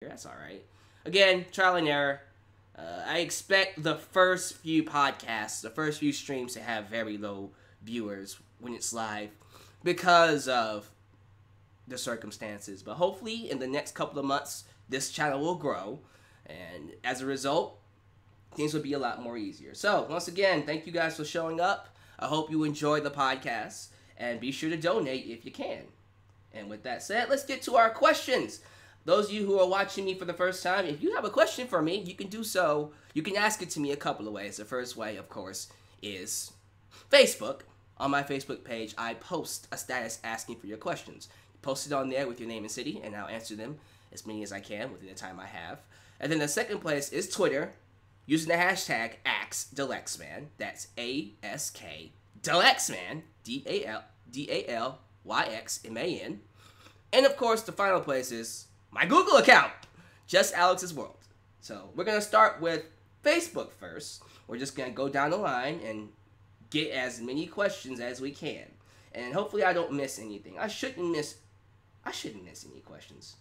That's all right. Again, trial and error. I expect the first few podcasts, the first few streams to have very low viewers when it's live because of the circumstances. But hopefully in the next couple of months, this channel will grow. And as a result, things will be a lot more easier. So, once again, thank you guys for showing up. I hope you enjoy the podcast. And be sure to donate if you can. And with that said, let's get to our questions. Those of you who are watching me for the first time, if you have a question for me, you can do so. You can ask it to me a couple of ways. The first way, of course, is Facebook. On my Facebook page, I post a status asking for your questions. Post it on there with your name and city, and I'll answer them as many as I can within the time I have. And then the second place is Twitter, using the hashtag #Dalyxman. That's ASK Dalyxman, DALYXMAN. And of course, the final place is my Google account, Just Alex's World. So we're gonna start with Facebook first. We're just gonna go down the line and get as many questions as we can, and hopefully I don't miss anything. I shouldn't miss any questions.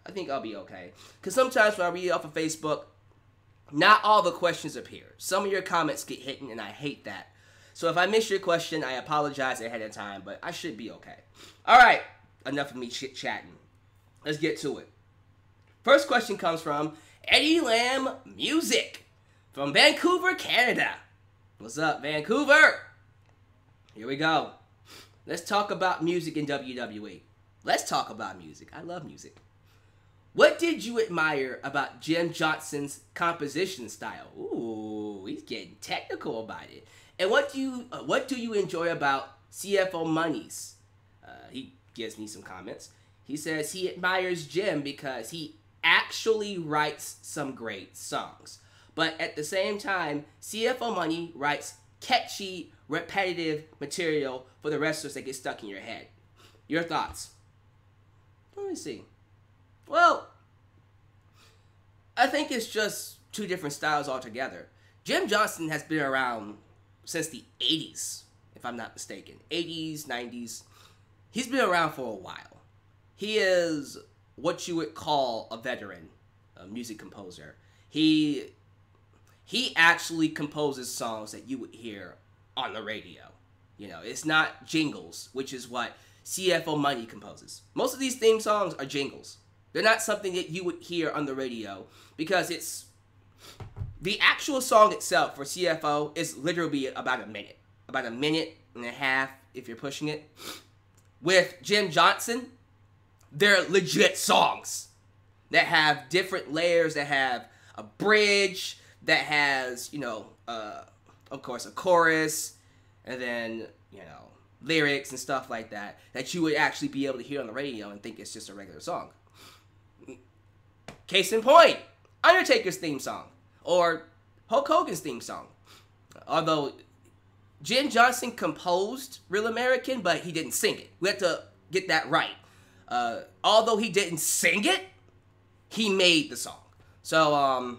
I think I'll be okay, because sometimes when I read it off of Facebook, not all the questions appear. Some of your comments get hidden, and I hate that. So if I miss your question, I apologize ahead of time, but I should be okay. All right, enough of me chit-chatting. Let's get to it. First question comes from Eddie Lamb Music from Vancouver, Canada. What's up, Vancouver? Here we go. Let's talk about music in WWE. Let's talk about music. I love music. What did you admire about Jim Johnson's composition style? Ooh, he's getting technical about it. And what do you enjoy about CFO Money's? He gives me some comments. He says he admires Jim because he actually writes some great songs. But at the same time, CFO Money writes catchy, repetitive material for the wrestlers that get stuck in your head. Your thoughts? Let me see. Well, I think it's just two different styles altogether. Jim Johnson has been around since the 80s, if I'm not mistaken. 80s, 90s. He's been around for a while. He is what you would call a veteran, a music composer. He actually composes songs that you would hear on the radio. You know, it's not jingles, which is what CFO Money composes. Most of these theme songs are jingles. They're not something that you would hear on the radio because it's... The actual song itself for CFO is literally about a minute. About a minute and a half if you're pushing it. With Jim Johnson, they're legit songs that have different layers, that have a bridge, that has, you know, of course, a chorus, and then, you know, lyrics and stuff like that, that you would actually be able to hear on the radio and think it's just a regular song. Case in point, Undertaker's theme song, or Hulk Hogan's theme song. Although Jim Johnson composed Real American, but he didn't sing it. We have to get that right. Although he didn't sing it, he made the song. So,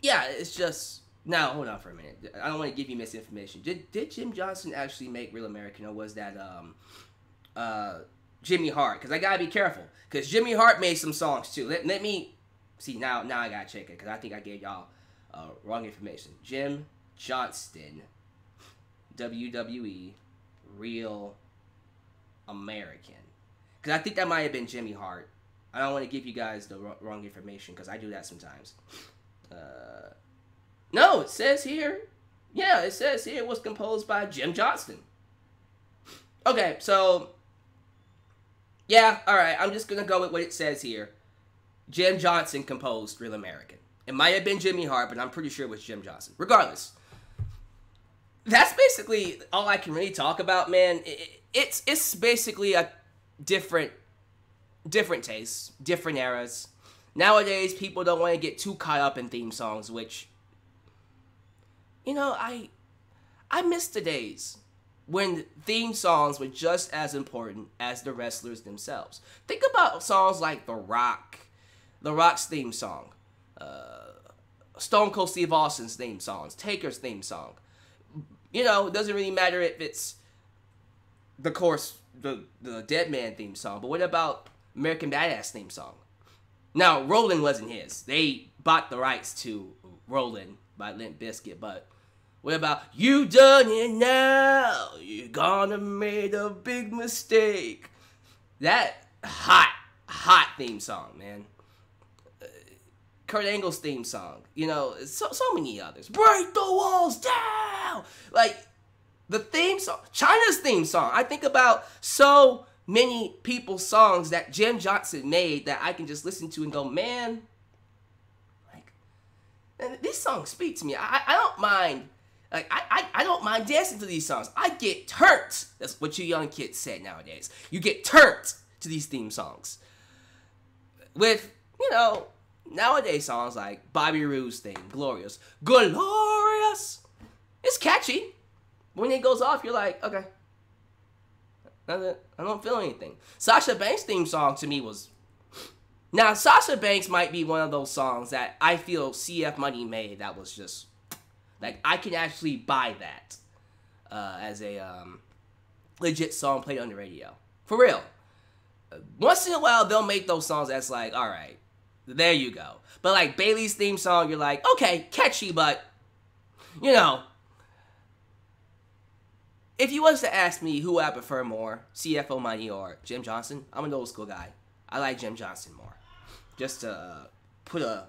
yeah, it's just... Now, hold on for a minute. I don't want to give you misinformation. Did Jim Johnson actually make Real American, or was that Jimmy Hart? Because I got to be careful. Because Jimmy Hart made some songs, too. Let me... See, now I got to check it, because I think I gave y'all wrong information. Jim Johnston, WWE, Real American. Because I think that might have been Jimmy Hart. I don't want to give you guys the wrong information, because I do that sometimes. No, it says here. Yeah, it says here it was composed by Jim Johnston. Okay, so... Yeah, alright, I'm just going to go with what it says here. Jim Johnson composed Real American. It might have been Jimmy Hart, but I'm pretty sure it was Jim Johnson. Regardless. That's basically all I can really talk about, man. It's basically a different tastes, different eras. Nowadays, people don't want to get too caught up in theme songs, which, you know, I miss the days when theme songs were just as important as the wrestlers themselves. Think about songs like The Rock's theme song, Stone Cold Steve Austin's theme songs, Taker's theme song. You know, it doesn't really matter if it's the Dead Man theme song, but what about American Badass theme song? Now, Rollin' wasn't his. They bought the rights to Rollin' by Limp Bizkit, but what about you done it now? You're gonna made a big mistake. That hot theme song, man. Kurt Angle's theme song. You know, so many others. Break the walls down! Like, the theme song, China's theme song. I think about so many people's songs that Jim Johnson made that I can just listen to and go, man, like, these songs speak to me. I don't mind. Like, I don't mind dancing to these songs. I get turned. That's what you young kids say nowadays. You get turned to these theme songs. With, you know, nowadays songs like Bobby Roode's thing, Glorious. Glorious! It's catchy. When it goes off, you're like, okay. I don't feel anything. Sasha Banks' theme song to me was... Now, Sasha Banks might be one of those songs that I feel CF Money made that was just... Like, I can actually buy that as a legit song played on the radio. For real. Once in a while, they'll make those songs that's like, alright, there you go. But like Bayley's theme song, you're like, okay, catchy, but, you know, if you was to ask me who I prefer more, CFO Money or Jim Johnson, I'm an old school guy. I like Jim Johnson more. Just to put a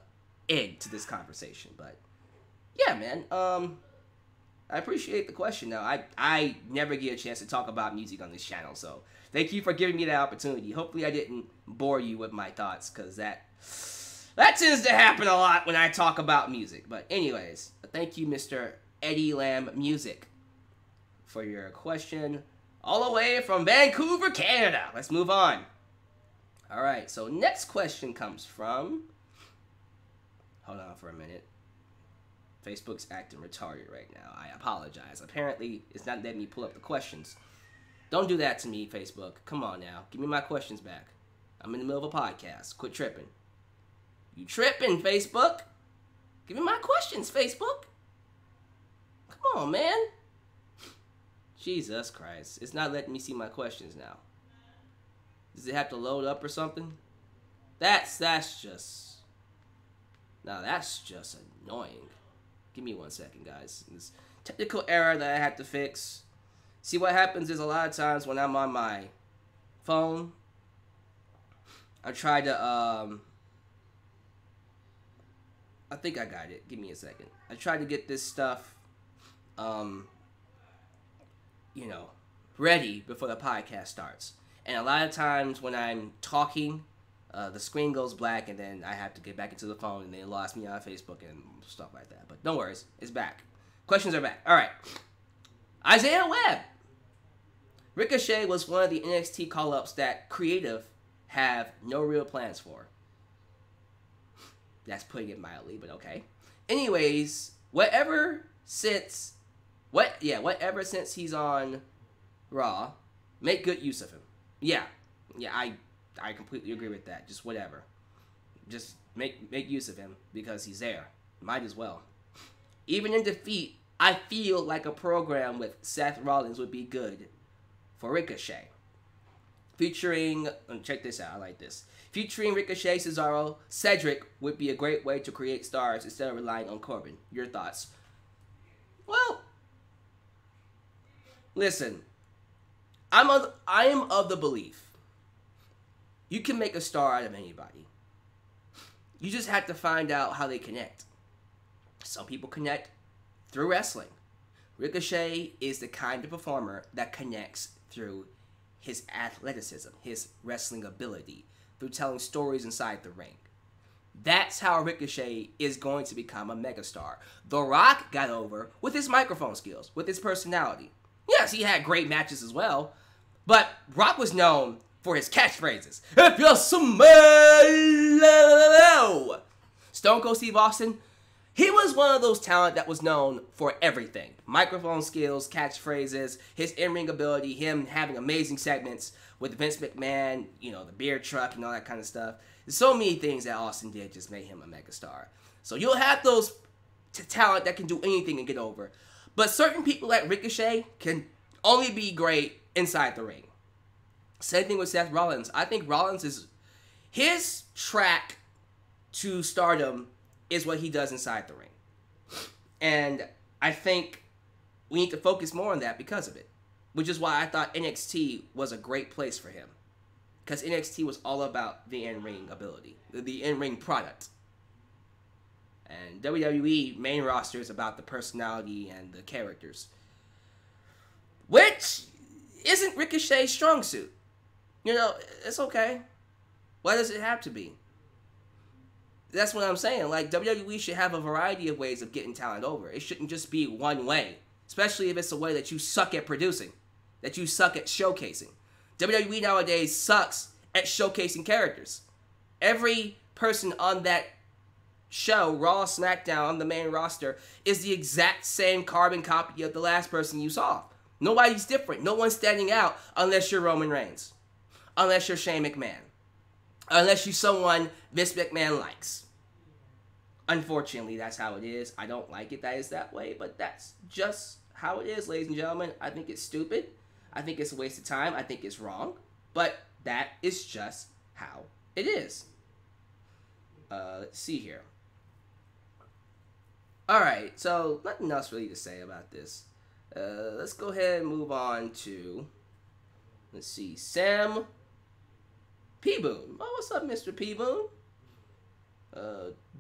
end to this conversation, but yeah, man. I appreciate the question. Now, I never get a chance to talk about music on this channel, so thank you for giving me the opportunity. Hopefully, I didn't bore you with my thoughts, because that tends to happen a lot when I talk about music. But anyways, thank you, Mr. Eddie Lamb Music, for your question all the way from Vancouver, Canada. Let's move on. All right, so next question comes from... Hold on for a minute. Facebook's acting retarded right now. I apologize. Apparently, it's not letting me pull up the questions. Don't do that to me, Facebook. Come on now. Give me my questions back. I'm in the middle of a podcast. Quit tripping. You tripping, Facebook? Give me my questions, Facebook. Come on, man. Jesus Christ. It's not letting me see my questions now. Does it have to load up or something? That's just... Now, that's just annoying. Give me 1 second, guys. This technical error that I have to fix. See, what happens is a lot of times when I'm on my phone, I try to, I think I got it. Give me a second. I try to get this stuff, you know, ready before the podcast starts. And a lot of times when I'm talking, the screen goes black, and then I have to get back into the phone, and they lost me on Facebook and stuff like that. But don't worry, it's back. Questions are back. All right. Isaiah Webb. Ricochet was one of the NXT call-ups that creative have no real plans for. That's putting it mildly, but okay. Anyways, whatever since he's on Raw, make good use of him. Yeah, I completely agree with that. Just whatever. Just make use of him because he's there. Might as well. Even in defeat, I feel like a program with Seth Rollins would be good for Ricochet. Featuring, check this out, I like this. Featuring Ricochet, Cesaro, Cedric would be a great way to create stars instead of relying on Corbin. Your thoughts? Well, listen, I am of the belief you can make a star out of anybody. You just have to find out how they connect. Some people connect through wrestling. Ricochet is the kind of performer that connects through his athleticism, his wrestling ability, through telling stories inside the ring. That's how Ricochet is going to become a megastar. The Rock got over with his microphone skills, with his personality. Yes, he had great matches as well, but Rock was known for his catchphrases. If you smell Stone Cold Steve Austin, he was one of those talent that was known for everything. Microphone skills, catchphrases, his in-ring ability, him having amazing segments with Vince McMahon, you know, the beer truck and all that kind of stuff. There's so many things that Austin did just made him a megastar. So you'll have those talent that can do anything and get over. But certain people like Ricochet can only be great inside the ring. Same thing with Seth Rollins. I think Rollins is... His track to stardom is what he does inside the ring. And I think we need to focus more on that because of it. Which is why I thought NXT was a great place for him. Because NXT was all about the in-ring ability. The in-ring product. And WWE main roster is about the personality and the characters. Which isn't Ricochet's strong suit. You know, it's okay. Why does it have to be? That's what I'm saying. Like, WWE should have a variety of ways of getting talent over. It shouldn't just be one way. Especially if it's a way that you suck at producing. That you suck at showcasing. WWE nowadays sucks at showcasing characters. Every person on that show, Raw, SmackDown, on the main roster, is the exact same carbon copy of the last person you saw. Nobody's different. No one's standing out unless you're Roman Reigns. Unless you're Shane McMahon. Unless you're someone Vince McMahon likes. Unfortunately, that's how it is. I don't like it that it's that way, but that's just how it is, ladies and gentlemen. I think it's stupid. I think it's a waste of time. I think it's wrong. But that is just how it is. Let's see here. Alright, so nothing else really to say about this. Let's go ahead and move on to, let's see, Sam P-Boon. Oh, what's up, Mr. P-Boon?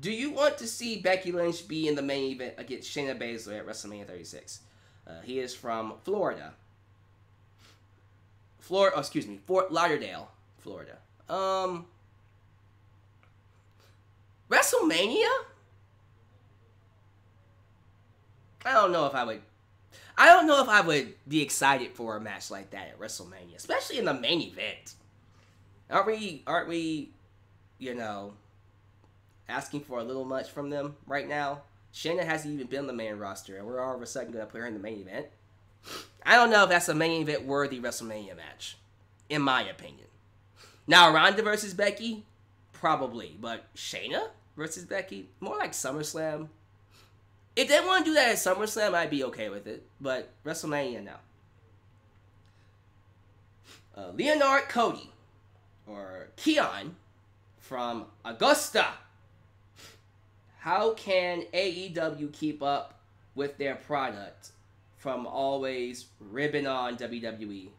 Do you want to see Becky Lynch be in the main event against Shayna Baszler at WrestleMania 36? He is from Florida. Fort Lauderdale, Florida. WrestleMania? I don't know if I would be excited for a match like that at WrestleMania, especially in the main event. Aren't we, you know, asking for a little much from them right now? Shayna hasn't even been on the main roster, and we're all of a sudden going to put her in the main event. I don't know if that's a main event worthy WrestleMania match, in my opinion. Now, Ronda versus Becky, probably, but Shayna versus Becky, more like SummerSlam. If they want to do that at SummerSlam, I'd be okay with it, but WrestleMania, no. Leonard Cody, or Keon, from Augusta. How can AEW keep up with their product from always ribbing on WWE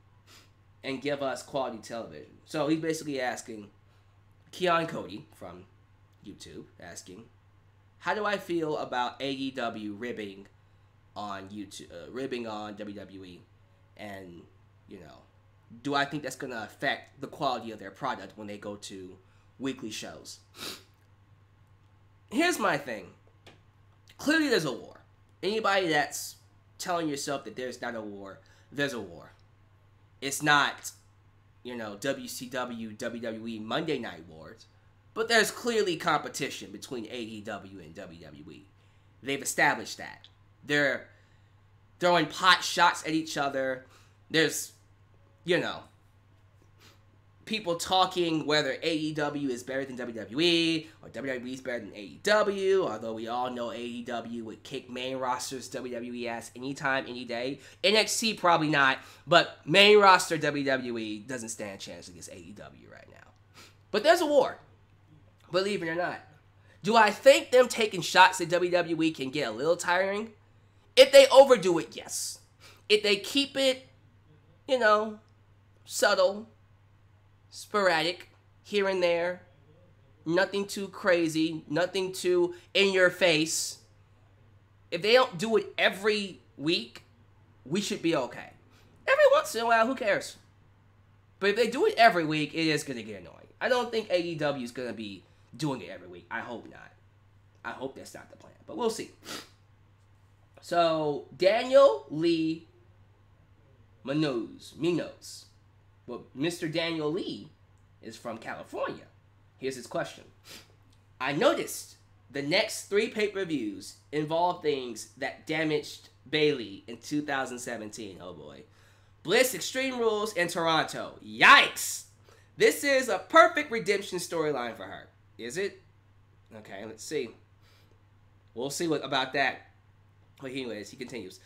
and give us quality television? So he's basically asking, Keon Cody from YouTube, asking, how do I feel about AEW ribbing on YouTube, ribbing on WWE, and, you know, do I think that's going to affect the quality of their product when they go to weekly shows? Here's my thing. Clearly there's a war. Anybody that's telling yourself that there's not a war, there's a war. It's not, you know, WCW, WWE Monday Night Wars, but there's clearly competition between AEW and WWE. They've established that. They're throwing pot shots at each other. There's, you know, people talking whether AEW is better than WWE or WWE is better than AEW, although we all know AEW would kick main rosters WWE ass anytime, any day. NXT probably not, but main roster WWE doesn't stand a chance against AEW right now. But there's a war, believe it or not. Do I think them taking shots at WWE can get a little tiring? If they overdo it, yes. If they keep it, you know, subtle, sporadic, here and there, nothing too crazy, nothing too in your face. If they don't do it every week, we should be okay. Every once in a while, who cares? But if they do it every week, it is going to get annoying. I don't think AEW is going to be doing it every week. I hope not. I hope that's not the plan, but we'll see. So, Daniel Lee Minos. Well, Mr. Daniel Lee is from California. Here's his question. I noticed the next 3 pay-per-views involve things that damaged Bayley in 2017. Oh boy. Bliss, Extreme Rules, and Toronto. Yikes! This is a perfect redemption storyline for her. Is it? Okay, let's see. We'll see what about that. But anyways, he continues.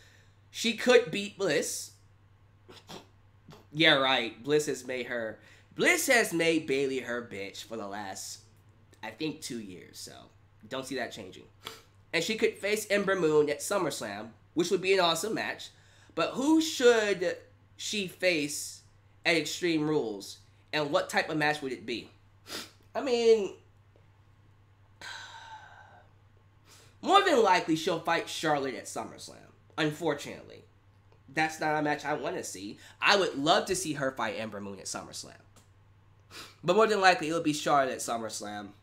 She could beat Bliss. Yeah, right. Bliss has made Bayley her bitch for the last I think 2 years, so don't see that changing. And she could face Ember Moon at SummerSlam, which would be an awesome match. But who should she face at Extreme Rules, and what type of match would it be? I mean, more than likely she'll fight Charlotte at SummerSlam. Unfortunately, that's not a match I want to see. I would love to see her fight Ember Moon at SummerSlam. But more than likely, it'll be Charlotte at SummerSlam.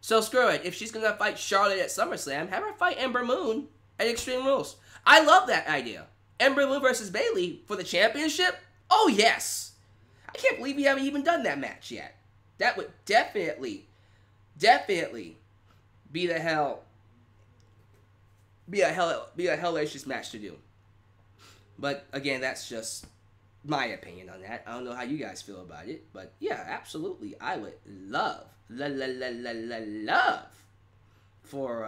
So screw it. If she's going to fight Charlotte at SummerSlam, have her fight Ember Moon at Extreme Rules. I love that idea. Ember Moon versus Bayley for the championship? Oh, yes. I can't believe we haven't even done that match yet. That would definitely be a hellacious match to do. But again, that's just my opinion on that. I don't know how you guys feel about it, but yeah, absolutely, I would love for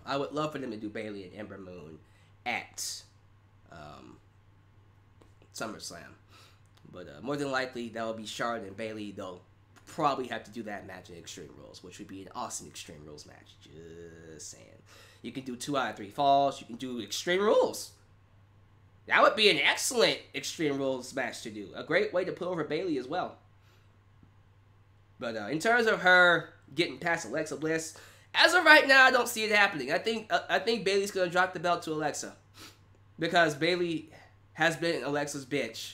I would love for them to do Bayley and Ember Moon at SummerSlam. But more than likely, that will be Charlotte and Bayley. They'll probably have to do that match in Extreme Rules, which would be an awesome Extreme Rules match. Just saying. You can do 2 out of 3 falls. You can do Extreme Rules. That would be an excellent Extreme Rules match to do. A great way to put over Bayley as well. But in terms of her getting past Alexa Bliss, as of right now, I don't see it happening. I think Bayley's going to drop the belt to Alexa. Because Bayley has been Alexa's bitch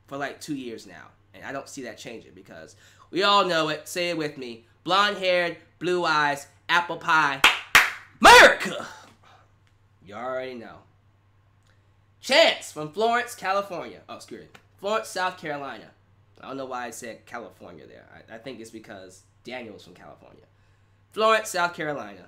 for like 2 years now. And I don't see that changing because we all know it. Say it with me. Blonde-haired, blue eyes, apple pie. America! You already know. Chance from Florence, California. Oh, screw it. Florence, South Carolina. I don't know why I said California there. I think it's because Daniel's from California. Florence, South Carolina.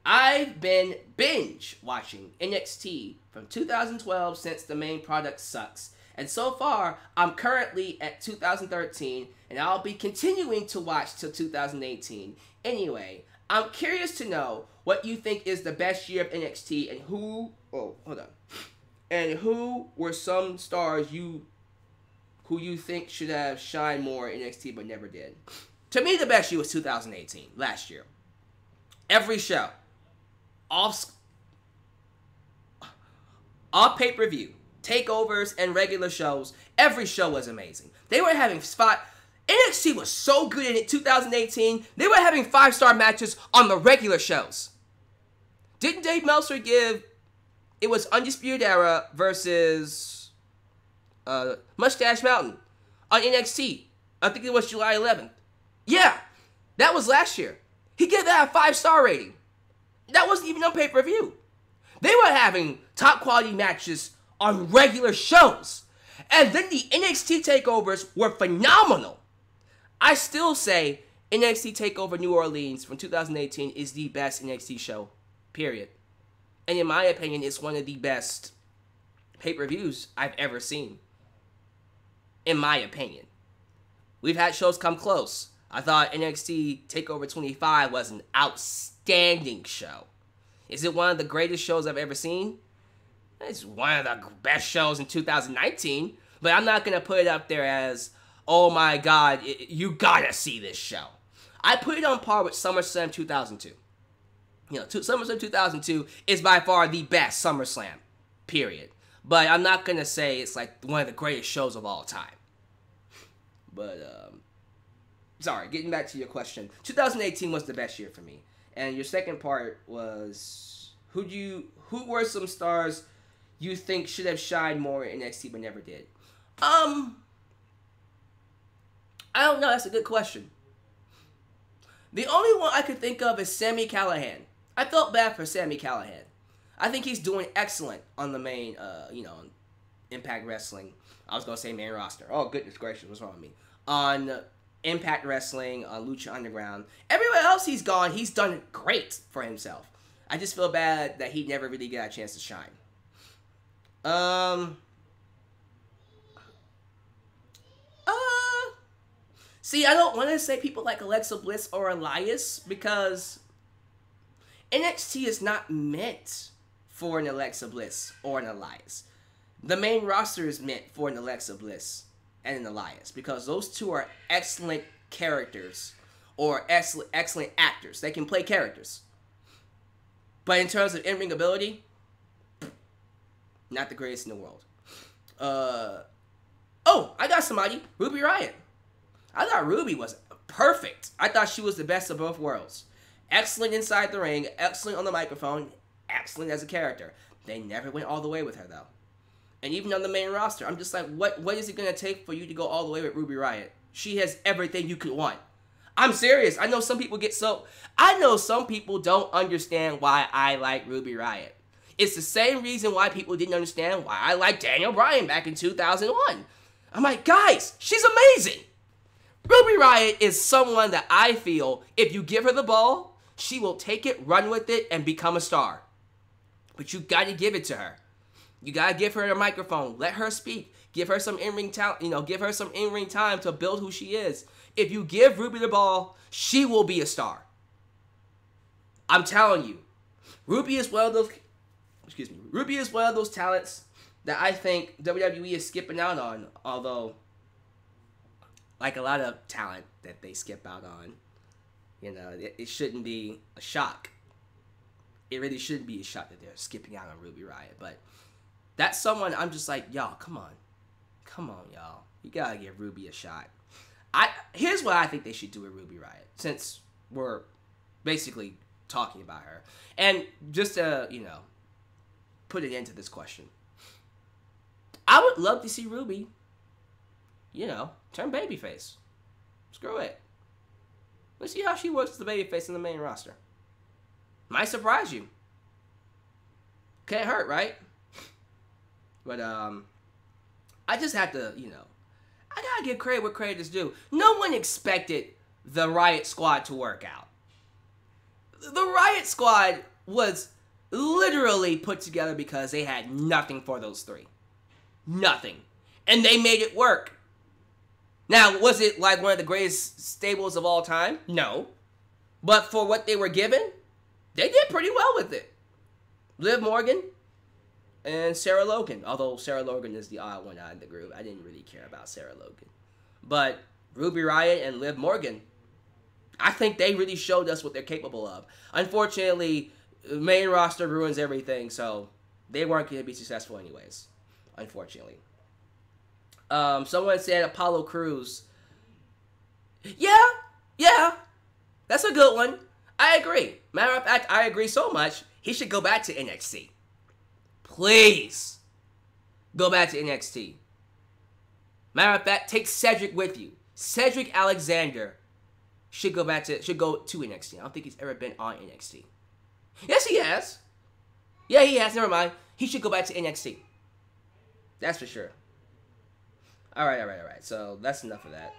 I've been binge watching NXT from 2012 since the main product sucks. And so far, I'm currently at 2013, and I'll be continuing to watch till 2018. Anyway, I'm curious to know what you think is the best year of NXT and who... Oh, hold on. And who were some stars who you think should have shined more in NXT but never did? To me, the best year was 2018, last year. Every show. All pay-per-view. Takeovers and regular shows. Every show was amazing. They were having NXT was so good in 2018. They were having 5-star matches on the regular shows. Didn't Dave Meltzer give... It was Undisputed Era versus Mustache Mountain on NXT. I think it was July 11th. Yeah, that was last year. He gave that a 5-star rating. That wasn't even on pay-per-view. They were having top quality matches on regular shows. And then the NXT takeovers were phenomenal. I still say NXT TakeOver New Orleans from 2018 is the best NXT show, period. And in my opinion, it's one of the best pay-per-views I've ever seen. In my opinion. We've had shows come close. I thought NXT TakeOver 25 was an outstanding show. Is it one of the greatest shows I've ever seen? It's one of the best shows in 2019. But I'm not going to put it up there as, oh my god, you gotta see this show. I put it on par with SummerSlam 2002. SummerSlam 2002 is by far the best SummerSlam, period. But I'm not going to say it's like one of the greatest shows of all time. But, sorry, getting back to your question. 2018 was the best year for me. And your second part was, who were some stars you think should have shined more in NXT but never did? I don't know. That's a good question. The only one I could think of is Sami Callihan. I felt bad for Sami Callihan. I think he's doing excellent on the main, Impact Wrestling. I was going to say main roster. Oh, goodness gracious, what's wrong with me? On Impact Wrestling, on Lucha Underground. Everywhere else he's gone, he's done great for himself. I just feel bad that he never really got a chance to shine. See, I don't want to say people like Alexa Bliss or Elias because NXT is not meant for an Alexa Bliss or an Elias. The main roster is meant for an Alexa Bliss and an Elias because those two are excellent characters or excellent actors. They can play characters. But in terms of in-ring ability, not the greatest in the world. Oh, I got somebody. Ruby Riot. I thought Ruby was perfect. I thought she was the best of both worlds. Excellent inside the ring, excellent on the microphone, excellent as a character. They never went all the way with her, though. And even on the main roster, I'm just like, what is it going to take for you to go all the way with Ruby Riot? She has everything you could want. I'm serious. I know some people don't understand why I like Ruby Riot. It's the same reason why people didn't understand why I liked Daniel Bryan back in 2001. I'm like, guys, she's amazing. Ruby Riot is someone that I feel, if you give her the ball, she will take it, run with it, and become a star. But you got to give it to her. You got to give her a microphone. Let her speak. Give her some in-ring talent, give her some in-ring time to build who she is. If you give Ruby the ball, she will be a star. I'm telling you. Ruby is one of those talents that I think WWE is skipping out on, although like a lot of talent that they skip out on, it shouldn't be a shock. It really shouldn't be a shock that they're skipping out on Ruby Riot, but that's someone I'm just like, y'all, come on, y'all. You gotta give Ruby a shot. Here's what I think they should do with Ruby Riot, since we're basically talking about her. And just to, put it into this question. I would love to see Ruby, turn babyface. Screw it. Let's see how she works as the babyface in the main roster. Might surprise you. Can't hurt, right? But, I just have to, I gotta give credit where credit is due. No one expected the Riot Squad to work out. The Riot Squad was literally put together because they had nothing for those three. Nothing. And they made it work. Now, was it like one of the greatest stables of all time? No. But for what they were given, they did pretty well with it. Liv Morgan and Sarah Logan. Although Sarah Logan is the odd one out of the group. I didn't really care about Sarah Logan. But Ruby Riot and Liv Morgan, I think they really showed us what they're capable of. Unfortunately, main roster ruins everything, so they weren't going to be successful anyways. Unfortunately. Someone said Apollo Crews. Yeah. That's a good one. I agree. Matter of fact, I agree so much, he should go back to NXT. Please. Go back to NXT. Matter of fact, take Cedric with you. Cedric Alexander should go to NXT. I don't think he's ever been on NXT. Yes, he has. Yeah, he has. Never mind. He should go back to NXT. That's for sure. All right. So that's enough of that.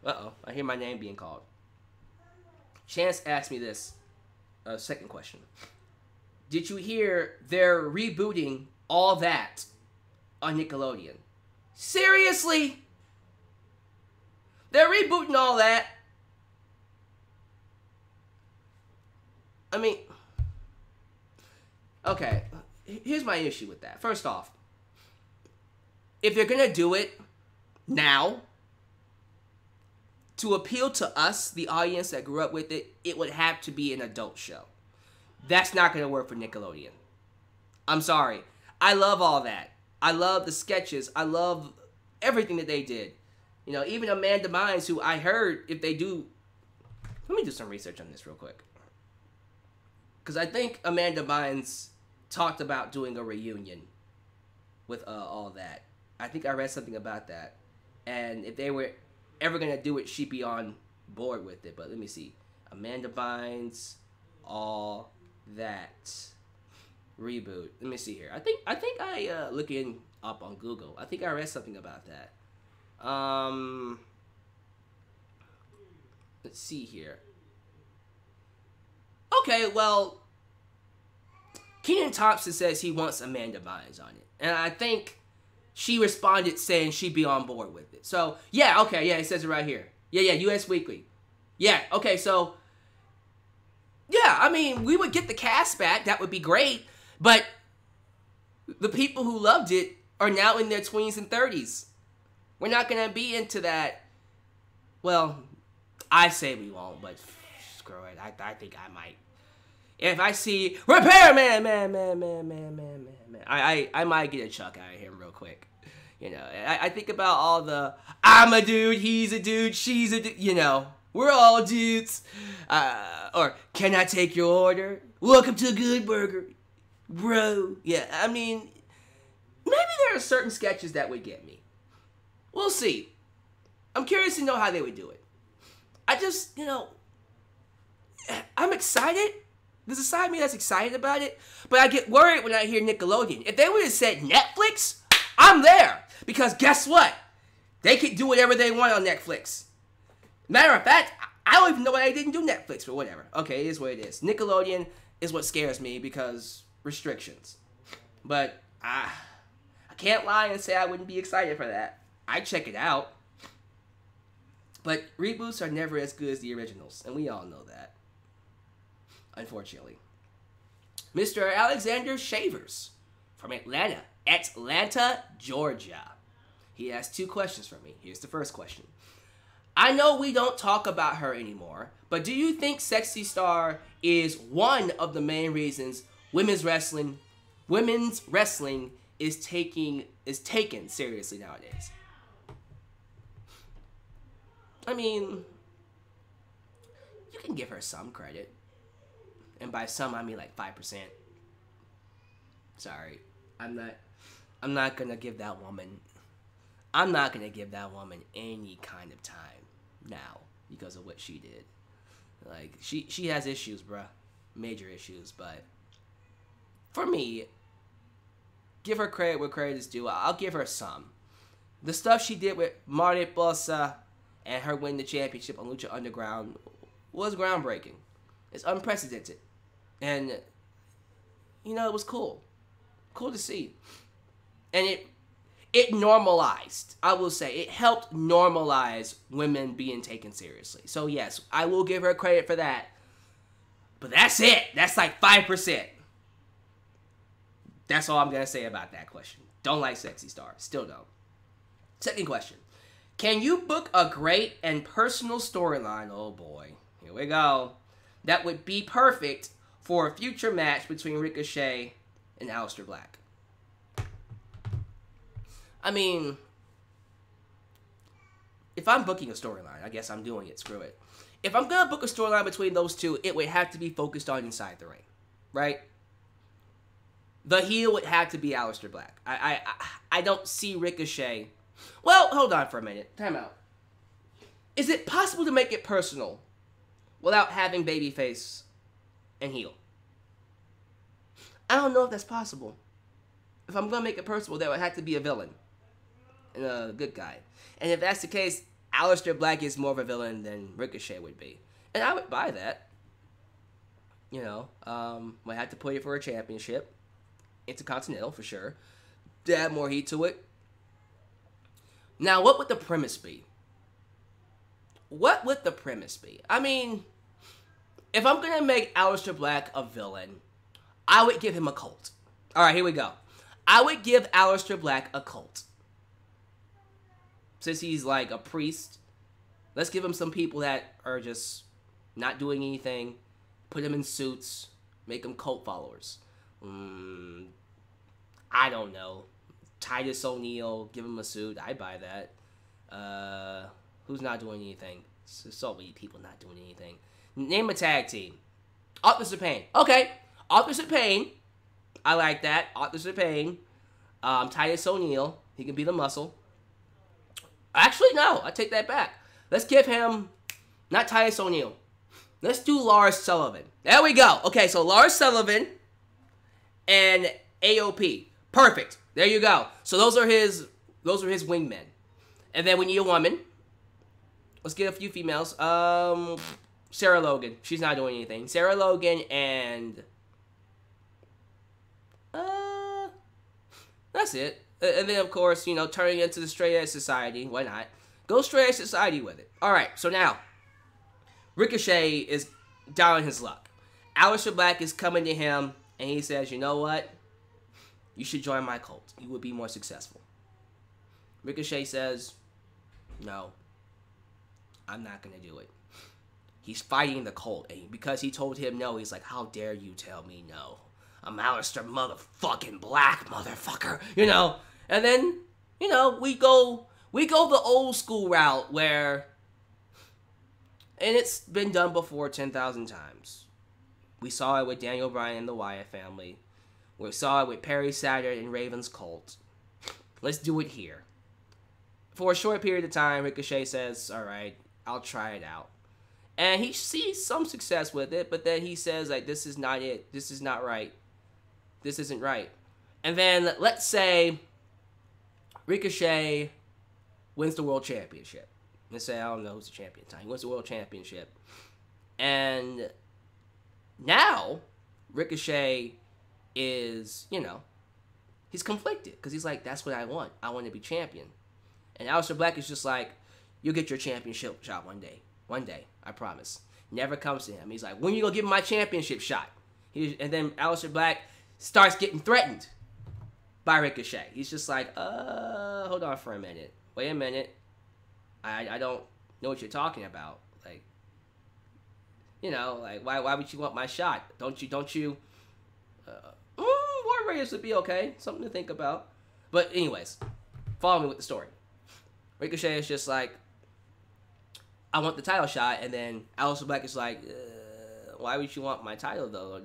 Uh-oh. I hear my name being called. Chance asked me this. Second question. Did you hear they're rebooting All That on Nickelodeon? Seriously? They're rebooting All That? I mean, okay, here's my issue with that. First off, if they're going to do it now, to appeal to us, the audience that grew up with it, it would have to be an adult show. That's not going to work for Nickelodeon. I'm sorry. I love All That. I love the sketches. I love everything that they did. Even Amanda Bynes, who I heard if they do... Let me do some research on this real quick. Because I think Amanda Bynes talked about doing a reunion with All That. I think I read something about that. And if they were ever going to do it, she'd be on board with it. But let me see. Amanda Bynes, All That reboot. Let me see here. I think I looking up on Google. I think I read something about that. Let's see here. Okay, well, Kenan Thompson says he wants Amanda Bynes on it. And I think she responded saying she'd be on board with it. So, yeah, okay, yeah, it says it right here. Yeah, US Weekly. Yeah, okay, so, yeah, I mean, we would get the cast back. That would be great. But the people who loved it are now in their 20s and 30s. We're not going to be into that Well, I say we won't, but screw it. I think I might. If I see Repairman, man, I might get a chuck out of him real quick. You know, I think about all the I'm a dude, he's a dude, she's a dude. You know, we're all dudes. Or can I take your order? Welcome to a good burger, bro. Yeah, I mean, maybe there are certain sketches that would get me. We'll see. I'm curious to know how they would do it. I just, you know, I'm excited. There's a side of me that's excited about it, but I get worried when I hear Nickelodeon. If they would have said Netflix, I'm there. Because guess what? They could do whatever they want on Netflix. Matter of fact, I don't even know why they didn't do Netflix, but whatever. Okay, it is what it is. Nickelodeon is what scares me because restrictions. But I can't lie and say I wouldn't be excited for that. I'd check it out. But reboots are never as good as the originals, and we all know that. Unfortunately. Mr. Alexander Shavers from Atlanta, Georgia. He has 2 questions for me. Here's the first question. I know we don't talk about her anymore, but do you think Sexy Star is one of the main reasons women's wrestling is taken seriously nowadays? I mean, you can give her some credit. And by some, I mean like 5%. Sorry. I'm not gonna give that woman any kind of time now because of what she did. Like, she has issues, bruh. Major issues, but for me, give her credit where credit is due. I'll give her some. The stuff she did with Marty Bossa and her winning the championship on Lucha Underground was groundbreaking. It's unprecedented. And, you know, it was cool. Cool to see. And it normalized, I will say, it helped normalize women being taken seriously. So, yes, I will give her credit for that. But that's it. That's like 5%. That's all I'm going to say about that question. Don't like Sexy Star. Still don't. Second question. Can you book a great and personal storyline? Oh, boy. Here we go. That would be perfect for a future match between Ricochet and Aleister Black. I mean, if I'm booking a storyline, I guess I'm doing it. Screw it. If I'm going to book a storyline between those two, it would have to be focused on inside the ring. Right? The heel would have to be Aleister Black. I don't see Ricochet. Well, hold on for a minute. Time out. Is it possible to make it personal without having babyface and heel? I don't know if that's possible. If I'm going to make it personal, there would have to be a villain and a good guy. And if that's the case, Aleister Black is more of a villain than Ricochet would be. And I would buy that. You know, might have to put it for a championship. Intercontinental, for sure. To add more heat to it. Now, what would the premise be? What would the premise be? I mean, if I'm going to make Aleister Black a villain, I would give him a cult. Alright, here we go. I would give Aleister Black a cult. Since he's like a priest, let's give him some people that are just not doing anything. Put him in suits. Make them cult followers. I don't know. Titus O'Neil, give him a suit. I buy that. Who's not doing anything? There's so many people not doing anything. Name a tag team. Authors of Pain. Okay. Authors of Pain. I like that. Authors of Pain. Titus O'Neil. He can be the muscle. Actually, no. I take that back. Let's give him, not Titus O'Neil. Let's do Lars Sullivan. There we go. Okay, so Lars Sullivan and AOP. Perfect. There you go. So those are his wingmen. And then we need a woman. Let's get a few females. Sarah Logan. She's not doing anything. Sarah Logan and that's it. And then of course, you know, turning into the Straight Edge Society. Why not? Go Straight Edge Society with it. Alright, so now Ricochet is down on his luck. Aleister Black is coming to him and he says, you know what? You should join my cult. You would be more successful. Ricochet says, no. I'm not going to do it. He's fighting the Colt. And because he told him no, he's like, how dare you tell me no? I'm Aleister motherfucking Black, motherfucker. You know? And then, you know, we go the old school route where, and it's been done before 10,000 times. We saw it with Daniel Bryan and the Wyatt family. We saw it with Perry Saturn and Raven's Cult. Let's do it here. For a short period of time, Ricochet says, all right, I'll try it out. And he sees some success with it, but then he says, like, this is not it. This is not right. This isn't right. And then, let's say Ricochet wins the World Championship. Let's say, I don't know who's the champion at the time. He wins the World Championship. And now, Ricochet is, you know, he's conflicted. Because he's like, that's what I want. I want to be champion. And Aleister Black is just like, you'll get your championship shot one day. One day, I promise. Never comes to him. He's like, when you gonna give me my championship shot? And then Aleister Black starts getting threatened by Ricochet. He's just like, hold on for a minute. Wait a minute. I don't know what you're talking about. Like, you know, like, why would you want my shot? Don't you, War Raiders would be okay. Something to think about. But anyways, follow me with the story. Ricochet is just like, I want the title shot, and then Aleister Black is like, why would you want my title though?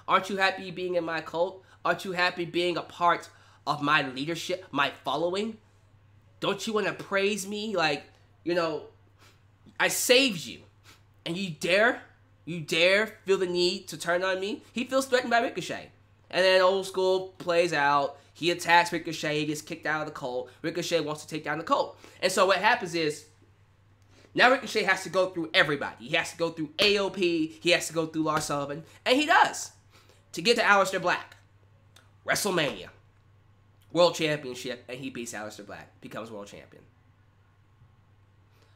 Aren't you happy being in my cult? Aren't you happy being a part of my leadership, my following? Don't you want to praise me? Like, you know, I saved you, and you dare feel the need to turn on me? He feels threatened by Ricochet. And then old school plays out. He attacks Ricochet. He gets kicked out of the cult. Ricochet wants to take down the cult. And so what happens is, now Ricochet has to go through everybody. He has to go through AOP. He has to go through Lars Sullivan. And he does. To get to Aleister Black. WrestleMania. World Championship. And he beats Aleister Black. Becomes World Champion.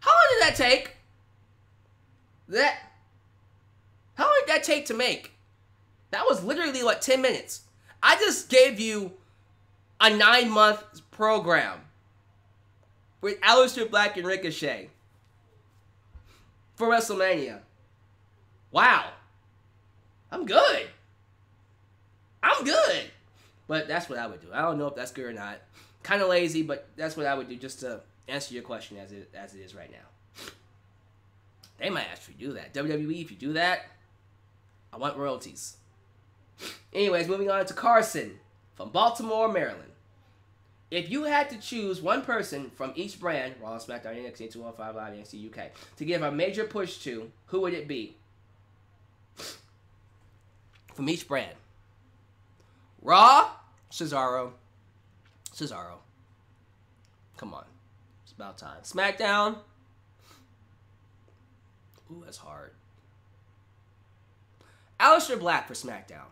How long did that take? How long did that take to make? That was literally, like, 10 minutes. I just gave you a 9-month program with Aleister Black and Ricochet for WrestleMania. Wow. I'm good. But that's what I would do. I don't know if that's good or not. Kind of lazy, but that's what I would do just to answer your question as it is right now. They might actually do that. WWE, if you do that, I want royalties. Anyways, moving on to Carson from Baltimore, Maryland. If you had to choose one person from each brand, Raw, SmackDown, NXT, 215 Live, NXT UK, to give a major push to, who would it be? From each brand. Raw, Cesaro. Come on. It's about time. SmackDown. Ooh, that's hard. Aleister Black for SmackDown.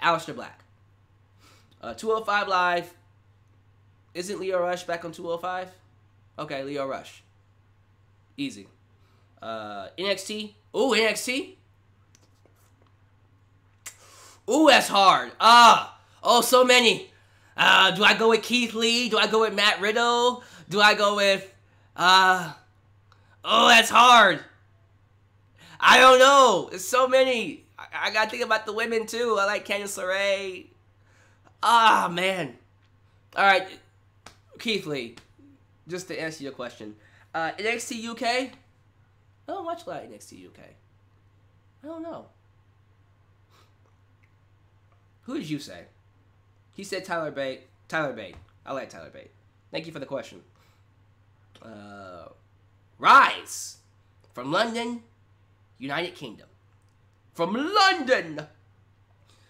Aleister Black. 205 Live. Isn't Lio Rush back on 205? Okay, Lio Rush. Easy. NXT. Ooh, NXT. Ooh, that's hard. Oh, so many. Do I go with Keith Lee? Do I go with Matt Riddle? Do I go with, oh, that's hard. I don't know. There's so many. I gotta think about the women, too. I like Candice LeRae. Man. Alright. Keith Lee. Just to answer your question. NXT UK? I don't watch a lot of NXT UK. I don't know. Who did you say? He said Tyler Bate. Tyler Bate. I like Tyler Bate. Thank you for the question. Rise. From London, United Kingdom. From London!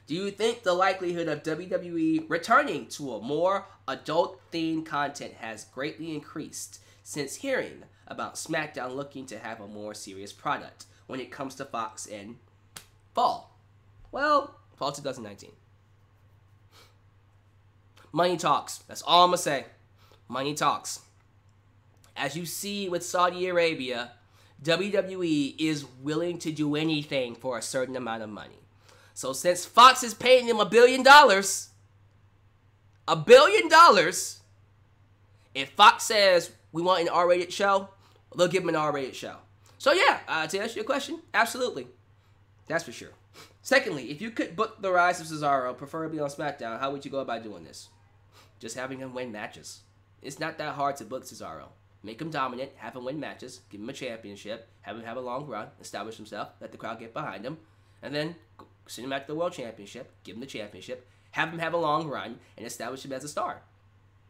Do you think the likelihood of WWE returning to a more adult-themed content has greatly increased since hearing about SmackDown looking to have a more serious product when it comes to Fox in fall? Well, fall 2019. Money talks. That's all I'm going to say. Money talks. As you see with Saudi Arabia, WWE is willing to do anything for a certain amount of money. So since Fox is paying them $1 billion, $1 billion, if Fox says we want an R-rated show, they'll give him an R-rated show. So yeah, to answer your question, absolutely. That's for sure. Secondly, if you could book the rise of Cesaro, preferably on SmackDown, how would you go about doing this? Just having him win matches. It's not that hard to book Cesaro. Make him dominant, have him win matches, give him a championship, have him have a long run, establish himself, let the crowd get behind him, and then send him back to the World Championship, give him the championship, have him have a long run, and establish him as a star.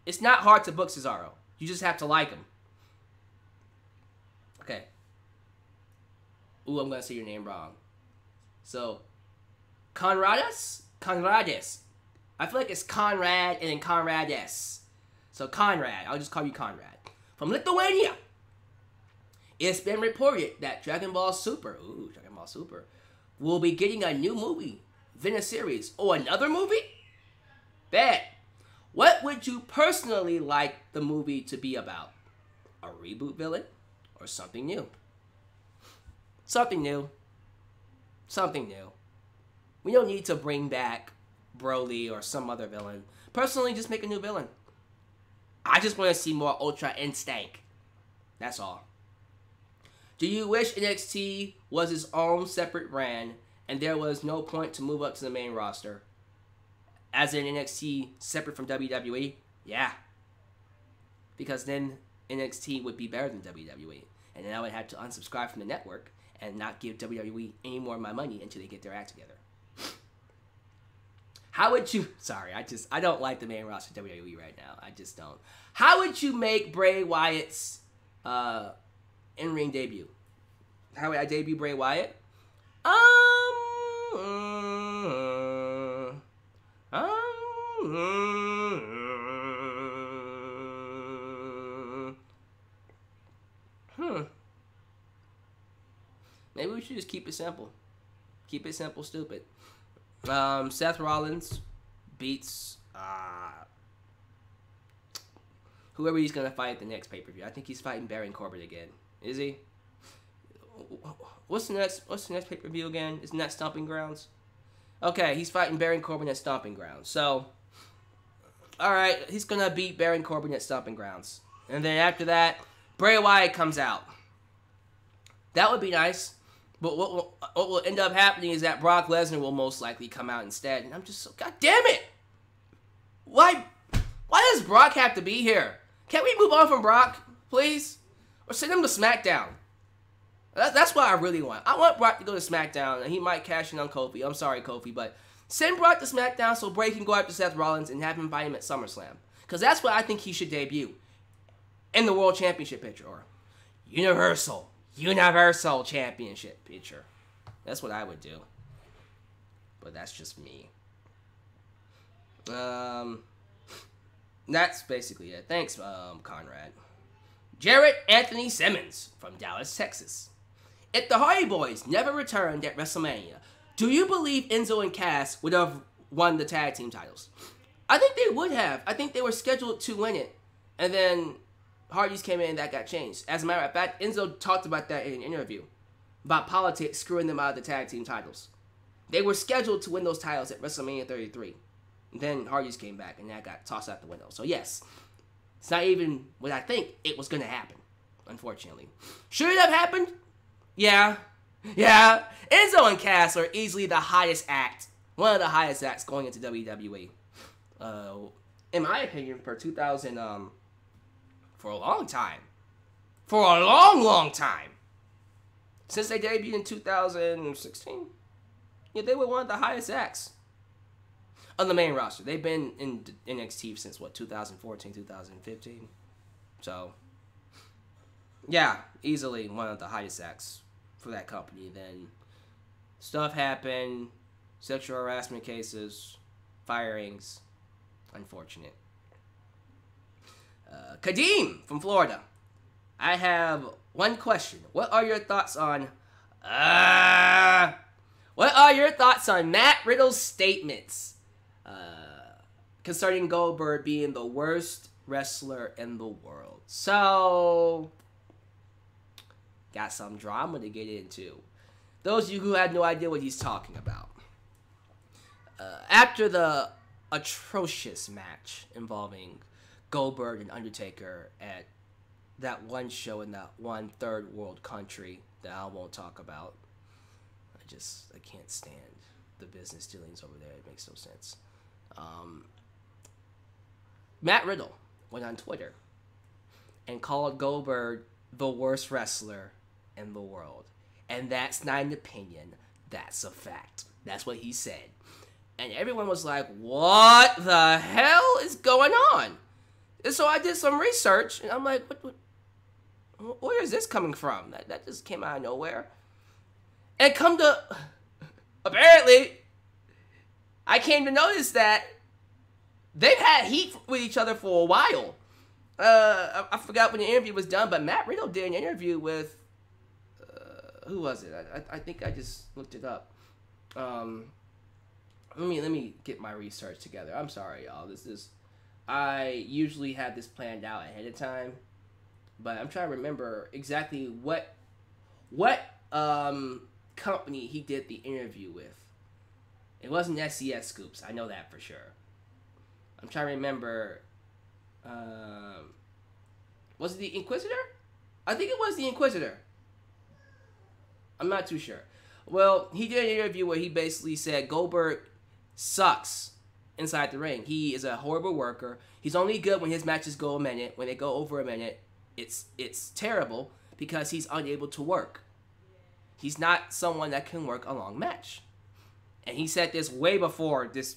It's not hard to book Cesaro. You just have to like him. Okay. Ooh, I'm going to say your name wrong. So, Conrades? Conrades. I feel like it's Conrad and then Conrades. So, Conrad. I'll just call you Conrad. From Lithuania. It's been reported that Dragon Ball Super, will be getting a new movie, then a series, or another movie? Bet. What would you personally like the movie to be about? A reboot villain or something new? Something new. Something new. We don't need to bring back Broly or some other villain. Personally, just make a new villain. I just want to see more Ultra Instinct. That's all. Do you wish NXT was its own separate brand and there was no point to move up to the main roster? As in NXT separate from WWE? Yeah. Because then NXT would be better than WWE. And then I would have to unsubscribe from the network and not give WWE any more of my money until they get their act together. How would you... Sorry, I don't like the main roster of WWE right now. I just don't. How would you make Bray Wyatt's in-ring debut? How would I debut Bray Wyatt? Maybe we should just keep it simple. Keep it simple, stupid. Seth Rollins beats whoever he's gonna fight at the next pay-per-view. I think he's fighting Baron Corbin again. Is he? What's the next pay-per-view again? Isn't that Stomping Grounds? Okay, he's fighting Baron Corbin at Stomping Grounds. So, alright, he's gonna beat Baron Corbin at Stomping Grounds. And then after that, Bray Wyatt comes out. That would be nice. But what will end up happening is that Brock Lesnar will most likely come out instead. And I'm just so... God damn it! Why does Brock have to be here? Can't we move on from Brock, please? Or send him to SmackDown? That's what I really want. I want Brock to go to SmackDown, and he might cash in on Kofi. I'm sorry, Kofi, but send Brock to SmackDown so Bray can go after Seth Rollins and have him fight him at SummerSlam. Because that's what I think he should debut. In the World Championship picture. Or Universal Championship picture. That's what I would do. But that's just me. That's basically it. Thanks, Conrad. Jarrett Anthony Simmons from Dallas, Texas. If the Hardy Boys never returned at WrestleMania, do you believe Enzo and Cass would have won the tag team titles? I think they would have. I think they were scheduled to win it. And then Hardys came in and that got changed. As a matter of fact, Enzo talked about that in an interview. About politics screwing them out of the tag team titles. They were scheduled to win those titles at WrestleMania 33. And then Hardys came back and that got tossed out the window. So yes, it's not even what I think it was going to happen, unfortunately. Should it have happened? Yeah. Enzo and Cass are easily the highest act. One of the highest acts going into WWE. In my opinion, for a long time. For a long time. Since they debuted in 2016. Yeah, they were one of the highest acts on the main roster. They've been in NXT since, 2014, 2015. So, yeah, easily one of the highest acts for that company. Then stuff happened, sexual harassment cases, firings. Unfortunate. Kadeem from Florida. I have one question. What are your thoughts on Matt Riddle's statements concerning Goldberg being the worst wrestler in the world? So, got some drama to get into. Those of you who had no idea what he's talking about. After the atrocious match involving Goldberg and Undertaker at that one show in that one third world country that I won't talk about. I can't stand the business dealings over there. It makes no sense. Matt Riddle went on Twitter and called Goldberg the worst wrestler in the world. And that's not an opinion. That's a fact. That's what he said. And everyone was like, what the hell is going on? And so I did some research, and I'm like, where is this coming from? That just came out of nowhere. And apparently, I came to notice that they've had heat with each other for a while. I forgot when the interview was done, but Matt Riddle did an interview with, who was it? I think I just looked it up. Let me get my research together. I'm sorry, y'all. I usually have this planned out ahead of time, but I'm trying to remember exactly what company he did the interview with. It wasn't SCS Scoops. I know that for sure. I'm trying to remember. Was it the Inquisitor? I think it was the Inquisitor. I'm not too sure. Well, he did an interview where he basically said Goldberg sucks inside the ring. He is a horrible worker. He's only good when his matches go a minute. When they go over a minute, it's terrible because he's unable to work. He's not someone that can work a long match. And he said this way before this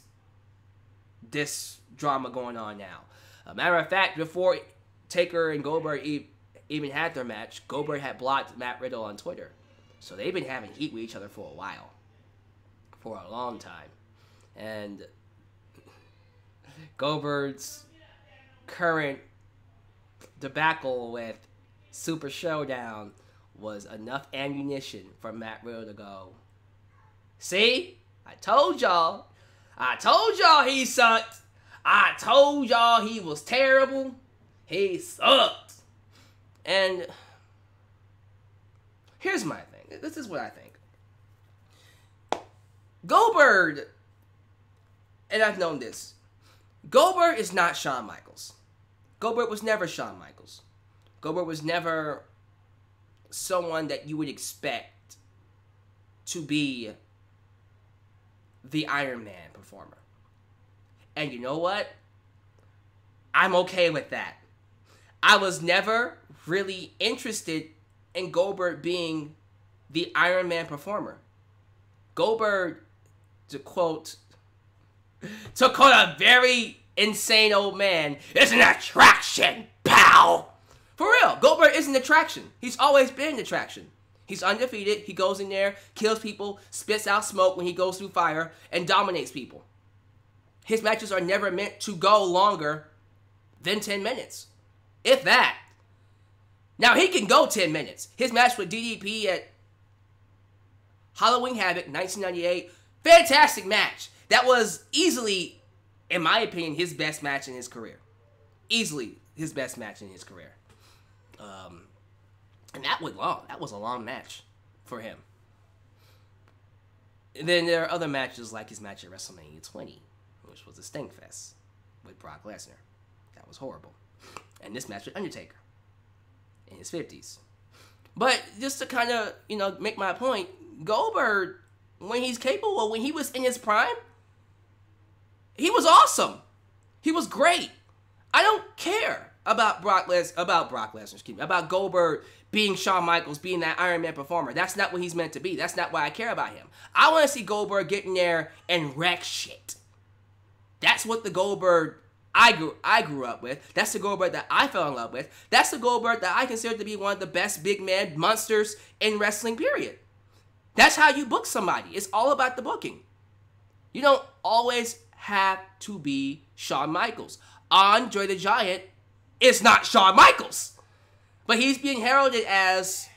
drama going on now. A matter of fact, before Taker and Goldberg even had their match, Goldberg had blocked Matt Riddle on Twitter. So they've been having heat with each other for a while. For a long time. And Goldberg's current debacle with Super Showdown was enough ammunition for Matt Riddle to go, see? I told y'all he sucked. I told y'all he was terrible. He sucked. And here's my thing. This is what I think. Goldberg, and I've known this, Goldberg is not Shawn Michaels. Goldberg was never Shawn Michaels. Goldberg was never someone that you would expect to be the Iron Man performer. And you know what? I'm okay with that. I was never really interested in Goldberg being the Iron Man performer. Goldberg, to quote a very insane old man, is an attraction, pal. For real, Goldberg is an attraction. He's always been an attraction. He's undefeated. He goes in there, kills people, spits out smoke when he goes through fire, and dominates people. His matches are never meant to go longer than 10 minutes. If that. Now, he can go 10 minutes. His match with DDP at Halloween Havoc, 1998, fantastic match. That was easily, in my opinion, his best match in his career. Easily his best match in his career. And that went long. That was a long match for him. And then there are other matches like his match at WrestleMania 20, which was a stinkfest with Brock Lesnar. That was horrible. And this match with Undertaker in his 50s. But just to kind of, make my point, Goldberg, when he's capable, when he was in his prime, he was awesome. He was great. I don't care about Brock Lesnar, about Goldberg being Shawn Michaels, being that Iron Man performer. That's not what he's meant to be. That's not why I care about him. I want to see Goldberg get in there and wreck shit. That's what the Goldberg I grew up with. That's the Goldberg that I fell in love with. That's the Goldberg that I consider to be one of the best big man monsters in wrestling, period. That's how you book somebody. It's all about the booking. You don't always have to be Shawn Michaels. Andre the Giant is not Shawn Michaels. But he's being heralded as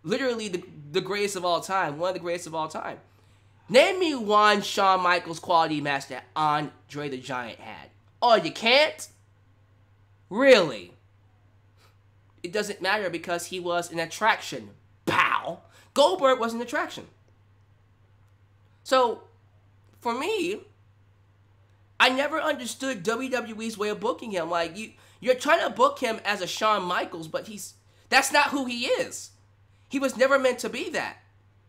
literally the greatest of all time. One of the greatest of all time. Name me one Shawn Michaels quality match that Andre the Giant had. Oh, you can't? Really? It doesn't matter because he was an attraction, pal. Goldberg was an attraction. So, for me, I never understood WWE's way of booking him. Like, you You're trying to book him as a Shawn Michaels, but that's not who he is. He was never meant to be that.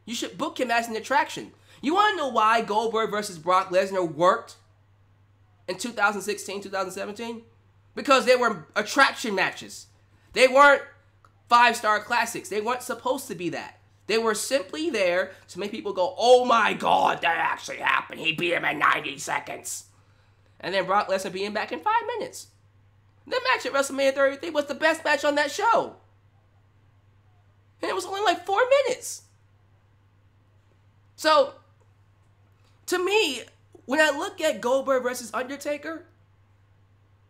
You should book him as an attraction. You want to know why Goldberg versus Brock Lesnar worked in 2016, 2017? Because they were attraction matches. They weren't 5-star classics. They weren't supposed to be that. They were simply there to make people go, oh my God, that actually happened. He beat him in 90 seconds. And then Brock Lesnar beat him back in 5 minutes. That match at WrestleMania 33 was the best match on that show. And it was only like 4 minutes. So, to me, when I look at Goldberg versus Undertaker,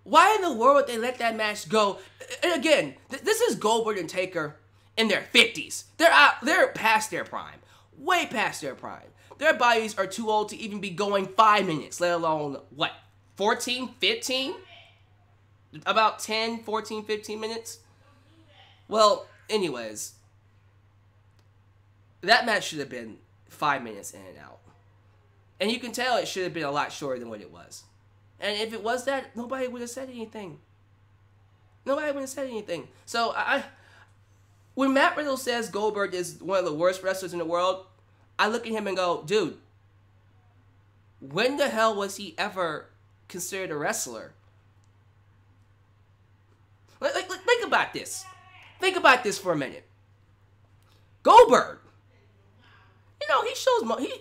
why in the world would they let that match go? And again, this is Goldberg and Taker in their 50s. They're past their prime. Way past their prime. Their bodies are too old to even be going 5 minutes, let alone, what, 14, 15? About 10, 14, 15 minutes? Well, anyways, that match should have been 5 minutes in and out. And you can tell it should have been a lot shorter than what it was. And if it was that, nobody would have said anything. Nobody would have said anything. So, when Matt Riddle says Goldberg is one of the worst wrestlers in the world, I look at him and go, dude, when the hell was he ever considered a wrestler? Think about this. Think about this for a minute. Goldberg, you know,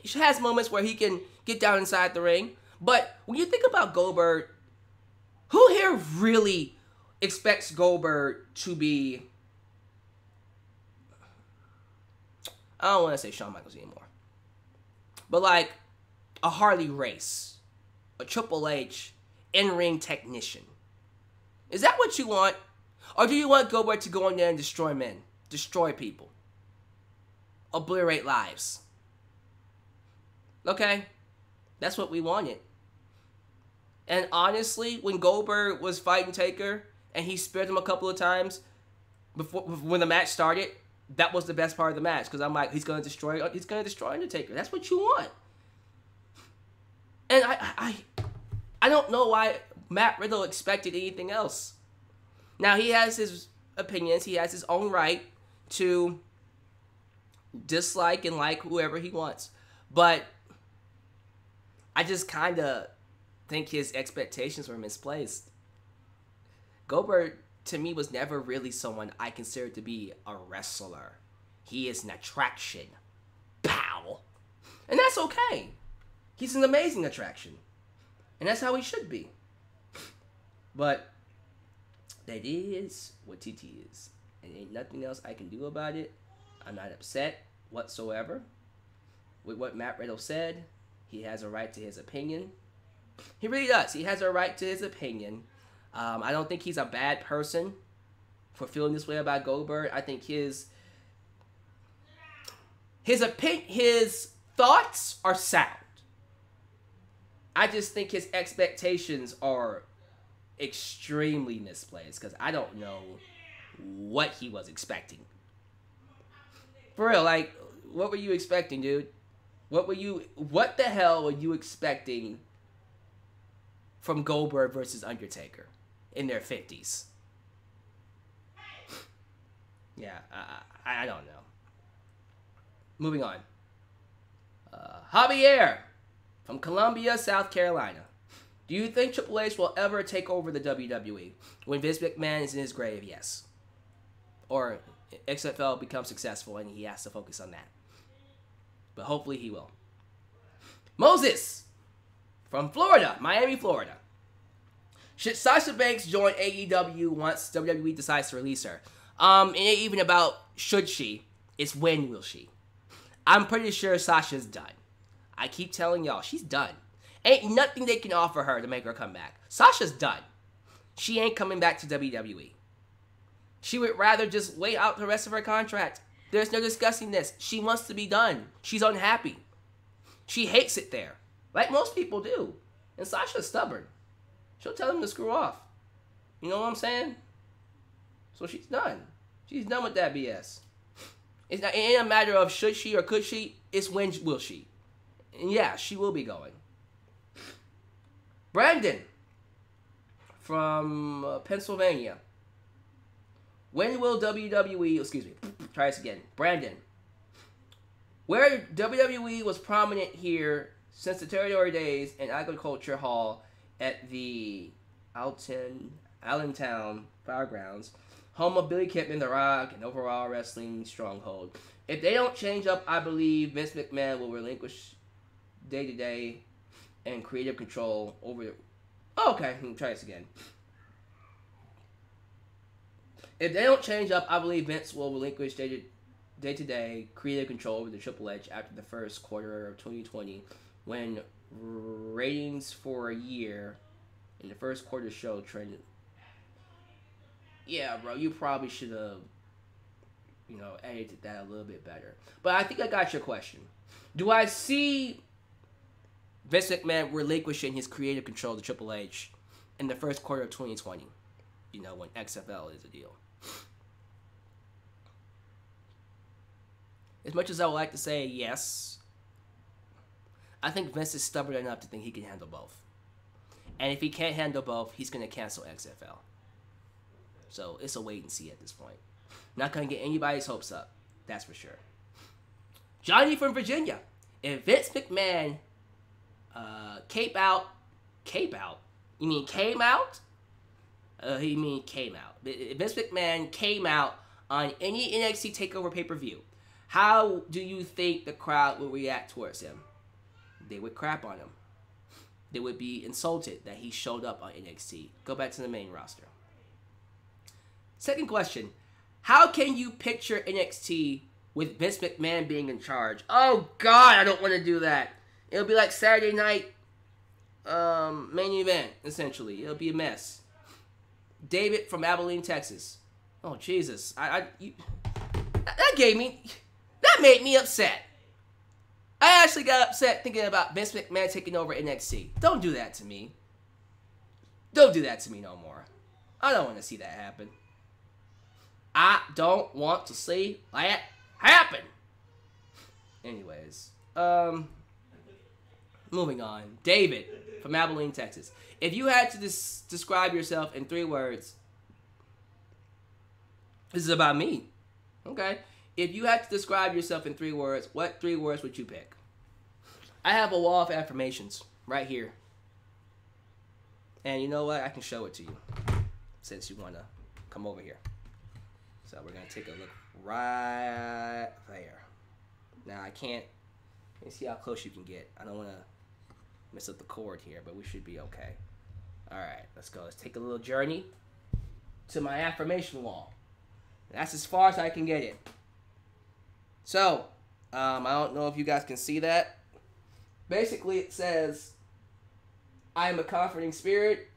he has moments where he can get down inside the ring. But when you think about Goldberg, who here really expects Goldberg to be, I don't want to say Shawn Michaels anymore, but like a Harley Race, a Triple H in-ring technician? Is that what you want? Or do you want Goldberg to go in there and destroy men, destroy people, obliterate lives? Okay, that's what we wanted. And honestly, when Goldberg was fighting Taker and he speared him a couple of times when the match started, that was the best part of the match, because I'm like, he's gonna destroy Undertaker. That's what you want. And I don't know why Matt Riddle expected anything else. Now, he has his opinions. He has his own right to dislike and like whoever he wants. But I just kind of think his expectations were misplaced. Goldberg, to me, was never really someone I considered to be a wrestler. He is an attraction. Pow! And that's okay. He's an amazing attraction. And that's how he should be. But that is what TT is. And ain't nothing else I can do about it. I'm not upset whatsoever with what Matt Riddle said. He has a right to his opinion. He really does. He has a right to his opinion. I don't think he's a bad person for feeling this way about Goldberg. I think his thoughts are sound. I just think his expectations are extremely misplaced, because I don't know what he was expecting. For real, like, what were you expecting, dude? What the hell were you expecting from Goldberg versus Undertaker in their 50s? Yeah, I don't know. Moving on. Javier from Columbia, South Carolina. Do you think Triple H will ever take over the WWE when Vince McMahon is in his grave? Yes. Or XFL becomes successful and he has to focus on that. But hopefully he will. Moses from Florida, Miami, Florida. Should Sasha Banks join AEW once WWE decides to release her? It ain't even about should she, it's when will she. I'm pretty sure Sasha's done. I keep telling y'all, she's done. Ain't nothing they can offer her to make her come back. Sasha's done. She ain't coming back to WWE. She would rather just wait out the rest of her contract. There's no discussing this. She wants to be done. She's unhappy. She hates it there. Like most people do. And Sasha's stubborn. She'll tell him to screw off. You know what I'm saying? So she's done. She's done with that BS. It ain't a matter of should she or could she. It's when will she. And yeah, she will be going. Brandon from Pennsylvania. When will WWE, excuse me, try this again, Brandon. Where WWE was prominent here since the territory days in Agriculture Hall at the Allentown Fairgrounds, home of Billy Kidman, The Rock, and overall wrestling stronghold. If they don't change up, I believe Vince McMahon will relinquish day-to-day and creative control over the... Oh, okay, try this again. If they don't change up, I believe Vince will relinquish day-to-day creative control over the Triple H after the first quarter of 2020, when ratings for a year in the first quarter show trended. Yeah, bro, you probably should have, edited that a little bit better. But I think I got your question. Do I see Vince McMahon relinquishing his creative control of the Triple H in the first quarter of 2020? When XFL is a deal. As much as I would like to say yes, I think Vince is stubborn enough to think he can handle both. And if he can't handle both, he's going to cancel XFL. So it's a wait and see at this point. Not going to get anybody's hopes up. That's for sure. Johnny from Virginia. If Vince McMahon cape out? You mean came out? He mean came out. If Vince McMahon came out on any NXT TakeOver pay-per-view, how do you think the crowd will react towards him? They would crap on him. They would be insulted that he showed up on NXT. Go back to the main roster. Second question. How can you picture NXT with Vince McMahon being in charge? Oh, God, I don't want to do that. It'll be like Saturday night main event, essentially. It'll be a mess. David from Abilene, Texas. Oh, Jesus. That made me upset. I actually got upset thinking about Vince McMahon taking over NXT. Don't do that to me. Don't do that to me no more. I don't want to see that happen. I don't want to see that happen. Anyways, moving on. David from Abilene, Texas. If you had to describe yourself in 3 words, this is about me. Okay. If you had to describe yourself in 3 words, what 3 words would you pick? I have a wall of affirmations right here. And you know what? I can show it to you since you want to come over here. So we're going to take a look right there. Now I can't, let me see how close you can get. I don't want to mess up the cord here, but we should be okay. Alright, let's go. Let's take a little journey to my affirmation wall. That's as far as I can get it. So, I don't know if you guys can see that. Basically, it says, I am a comforting spirit.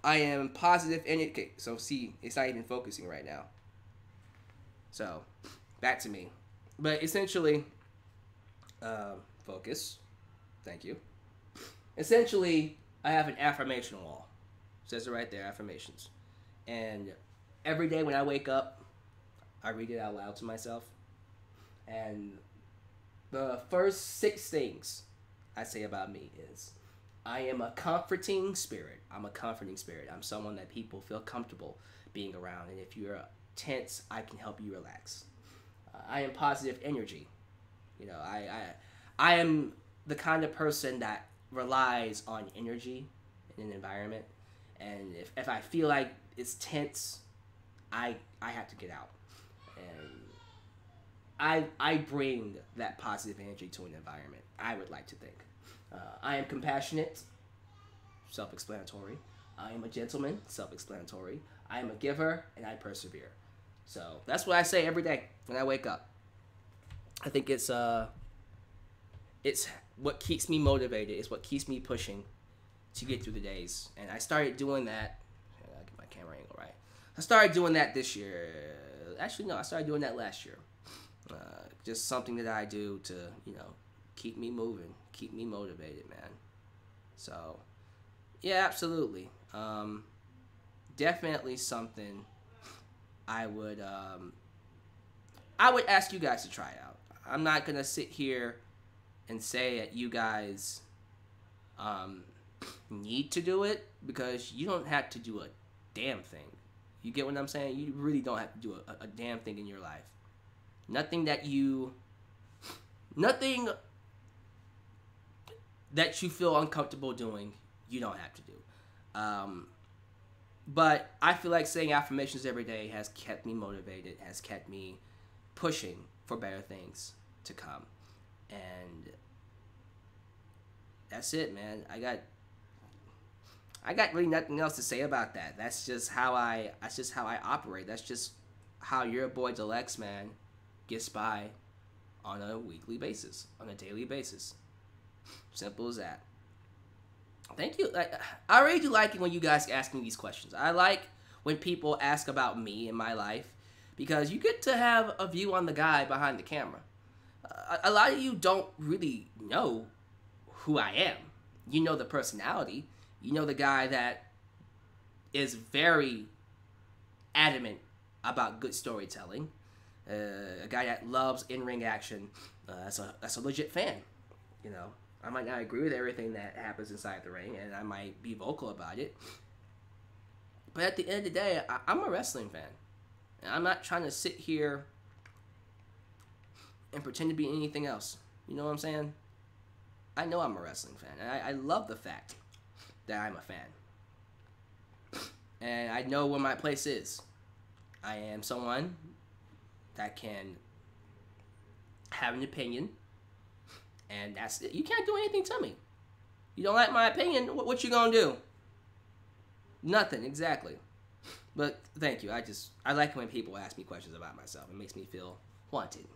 I am positive energy. Okay, so see, it's not even focusing right now. So, back to me. But essentially, focus. Thank you. Essentially, I have an affirmation wall. It says it right there, affirmations. And every day when I wake up, I read it out loud to myself. And the first 6 things I say about me is, I am a comforting spirit. I'm a comforting spirit. I'm someone that people feel comfortable being around. And if you're tense, I can help you relax. I am positive energy. I am the kind of person that relies on energy in an environment. And if I feel like it's tense, I have to get out. And I bring that positive energy to an environment, I would like to think. I am compassionate, self-explanatory. I am a gentleman, self-explanatory. I am a giver, and I persevere. So that's what I say every day when I wake up. I think it's what keeps me motivated. It's what keeps me pushing to get through the days. And I started doing that. I'll get my camera angle right. I started doing that this year. Actually, no, I started doing that last year. Just something that I do to, keep me moving, keep me motivated, man. So, yeah, absolutely. Definitely something I would ask you guys to try out. I'm not gonna sit here and say that you guys need to do it, because you don't have to do a damn thing. You get what I'm saying? You really don't have to do a damn thing in your life. Nothing that you feel uncomfortable doing, you don't have to do. But I feel like saying affirmations every day has kept me motivated, has kept me pushing for better things to come. And that's it, man. I got really nothing else to say about that. That's just how I operate. That's just how your boy Dalyxman gets by on a weekly basis, on a daily basis. Simple as that. Thank you. I really do like it when you guys ask me these questions. I like when people ask about me and my life, because you get to have a view on the guy behind the camera. A lot of you don't really know who I am. You know the personality. You know the guy that is very adamant about good storytelling. A guy that loves in-ring action. That's a legit fan. You know, I might not agree with everything that happens inside the ring, and I might be vocal about it. But at the end of the day, I'm a wrestling fan. And I'm not trying to sit here and pretend to be anything else. You know what I'm saying? I know I'm a wrestling fan, and I love the fact that I'm a fan. And I know where my place is. I am someone that can have an opinion, and that's it. You can't do anything to me. You don't like my opinion, what you gonna do? Nothing, exactly. But thank you. I like when people ask me questions about myself. It makes me feel wanted.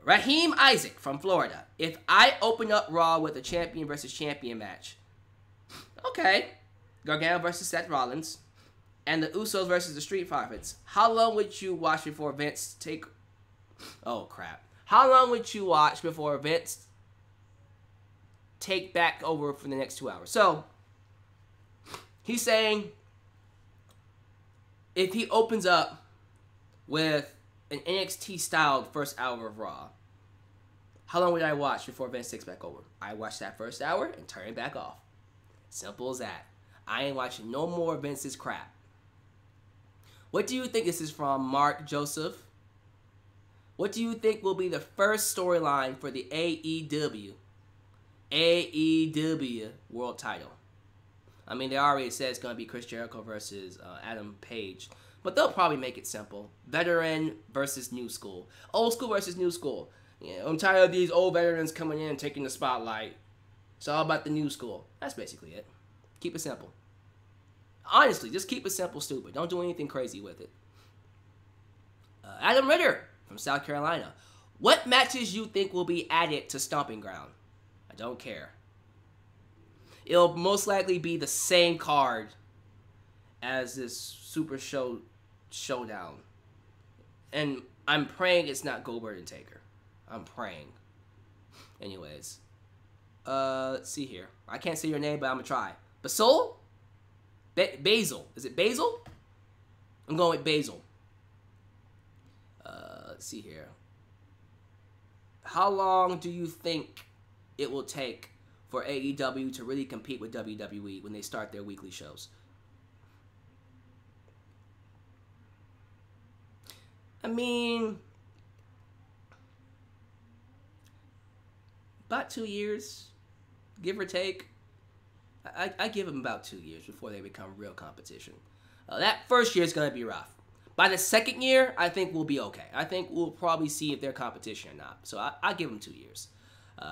Raheem Isaac from Florida. If I open up Raw with a champion versus champion match, okay, Gargano versus Seth Rollins, and the Usos versus the Street Profits, how long would you watch before Vince take... Oh, crap. How long would you watch before Vince take back over for the next 2 hours? So, he's saying if he opens up with an NXT-styled first hour of Raw, how long would I watch before Vince takes back over? I watch that first hour and turn it back off. Simple as that. I ain't watching no more Vince's crap. What do you think? This is from Mark Joseph. What do you think will be the first storyline for the AEW World Title? I mean, they already said it's going to be Chris Jericho versus Adam Page. But they'll probably make it simple. Veteran versus new school. Old school versus new school. Yeah, I'm tired of these old veterans coming in and taking the spotlight. It's all about the new school. That's basically it. Keep it simple. Honestly, just keep it simple, stupid. Don't do anything crazy with it. Adam Ritter from South Carolina. What matches you think will be added to Stomping Ground? I don't care. It'll most likely be the same card as this Super Showdown. And I'm praying it's not Goldberg and Taker. I'm praying. Anyways. Let's see here. I can't say your name, but I'm going to try. Basil? Basil. Is it Basil? I'm going with Basil. Let's see here. How long do you think it will take for AEW to really compete with WWE when they start their weekly shows? I mean, about 2 years, give or take. I give them about 2 years before they become real competition. That first year is going to be rough. By the second year, I think we'll be okay. I think we'll probably see if they're competition or not. So I give them 2 years.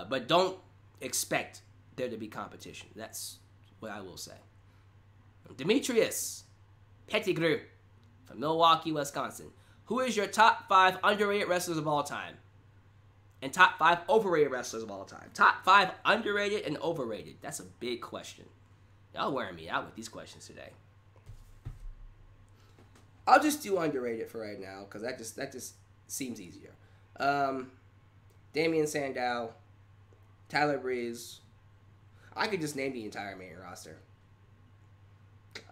But don't expect there to be competition. That's what I will say. Demetrius Pettigrew from Milwaukee, Wisconsin. Who is your top 5 underrated wrestlers of all time? And top 5 overrated wrestlers of all time. Top 5 underrated and overrated. That's a big question. Y'all wearing me out with these questions today. I'll just do underrated for right now, because that just seems easier. Damien Sandow, Tyler Breeze. I could just name the entire main roster.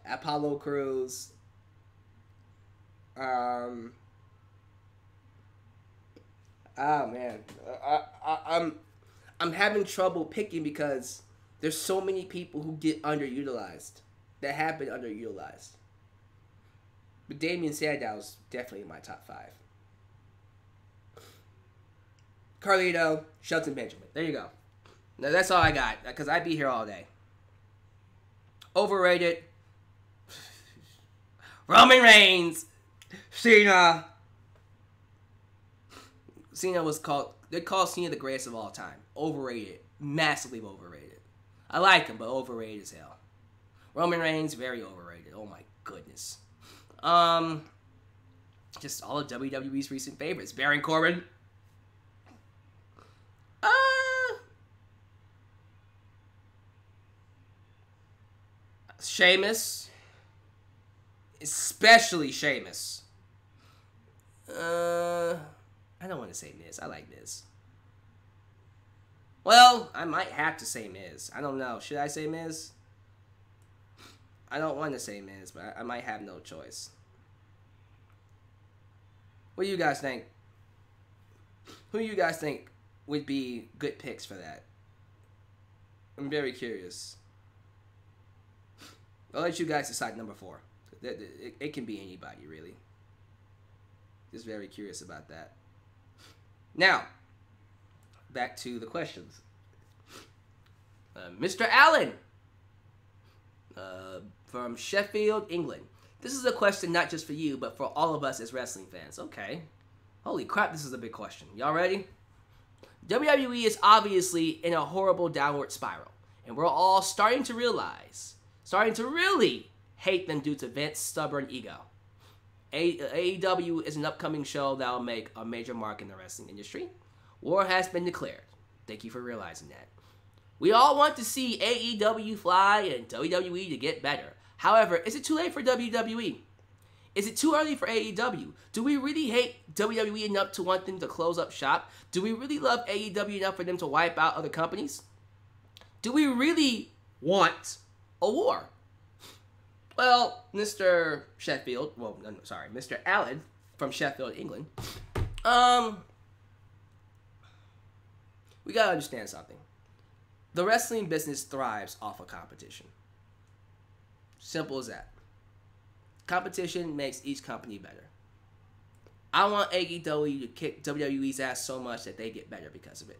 Apollo Crews. Oh man, I'm having trouble picking because There's so many people who get underutilized, that have been underutilized. But Damien Sandow's definitely in my top 5. Carlito, Shelton Benjamin. There you go. Now, that's all I got, because I'd be here all day. Overrated. Roman Reigns. Cena. Cena was called... They call Cena the greatest of all time. Overrated. Massively overrated. I like him, but overrated as hell. Roman Reigns, very overrated. Oh my goodness. Just all of WWE's recent favorites. Baron Corbin. Sheamus. Especially Sheamus. I don't want to say Miz. I like Miz. Well, I might have to say Miz. I don't know. Should I say Miz? I don't want to say Miz, but I might have no choice. What do you guys think? Who do you guys think would be good picks for that? I'm very curious. I'll let you guys decide number 4. It can be anybody, really. Just very curious about that. Now, back to the questions. Mr. Allen from Sheffield, England. This is a question not just for you, but for all of us as wrestling fans. Okay. Holy crap, this is a big question. Y'all ready? WWE is obviously in a horrible downward spiral, and we're all starting to realize, starting to really hate them due to Vince's stubborn ego. AEW is an upcoming show that will make a major mark in the wrestling industry. War has been declared. Thank you for realizing that. We all want to see AEW fly and WWE to get better. However, is it too late for WWE? Is it too early for AEW? Do we really hate WWE enough to want them to close up shop? Do we really love AEW enough for them to wipe out other companies? Do we really want a war? Well, Mr. Sheffield, well, no, sorry, Mr. Allen from Sheffield, England, we gotta understand something. The wrestling business thrives off of competition. Simple as that. Competition makes each company better. I want AEW to kick WWE's ass so much that they get better because of it.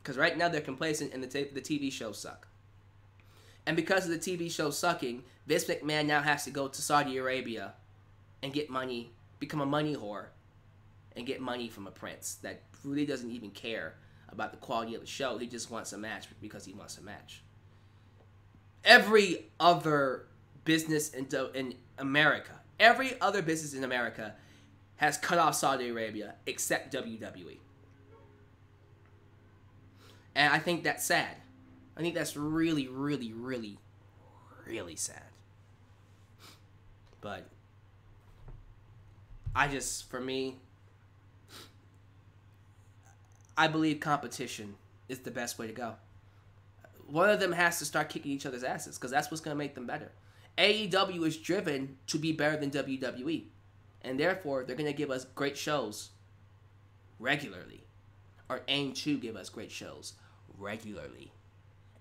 Because right now they're complacent and the TV shows suck. And because of the TV show sucking, Vince McMahon now has to go to Saudi Arabia and get money, become a money whore, and get money from a prince that really doesn't even care about the quality of the show. He just wants a match because he wants a match. Every other business in America, every other business in America has cut off Saudi Arabia except WWE. And I think that's sad. I think that's really, really, really, really sad. But for me, I believe competition is the best way to go. One of them has to start kicking each other's asses because that's what's going to make them better. AEW is driven to be better than WWE. And therefore, they're going to give us great shows regularly. Or aim to give us great shows regularly.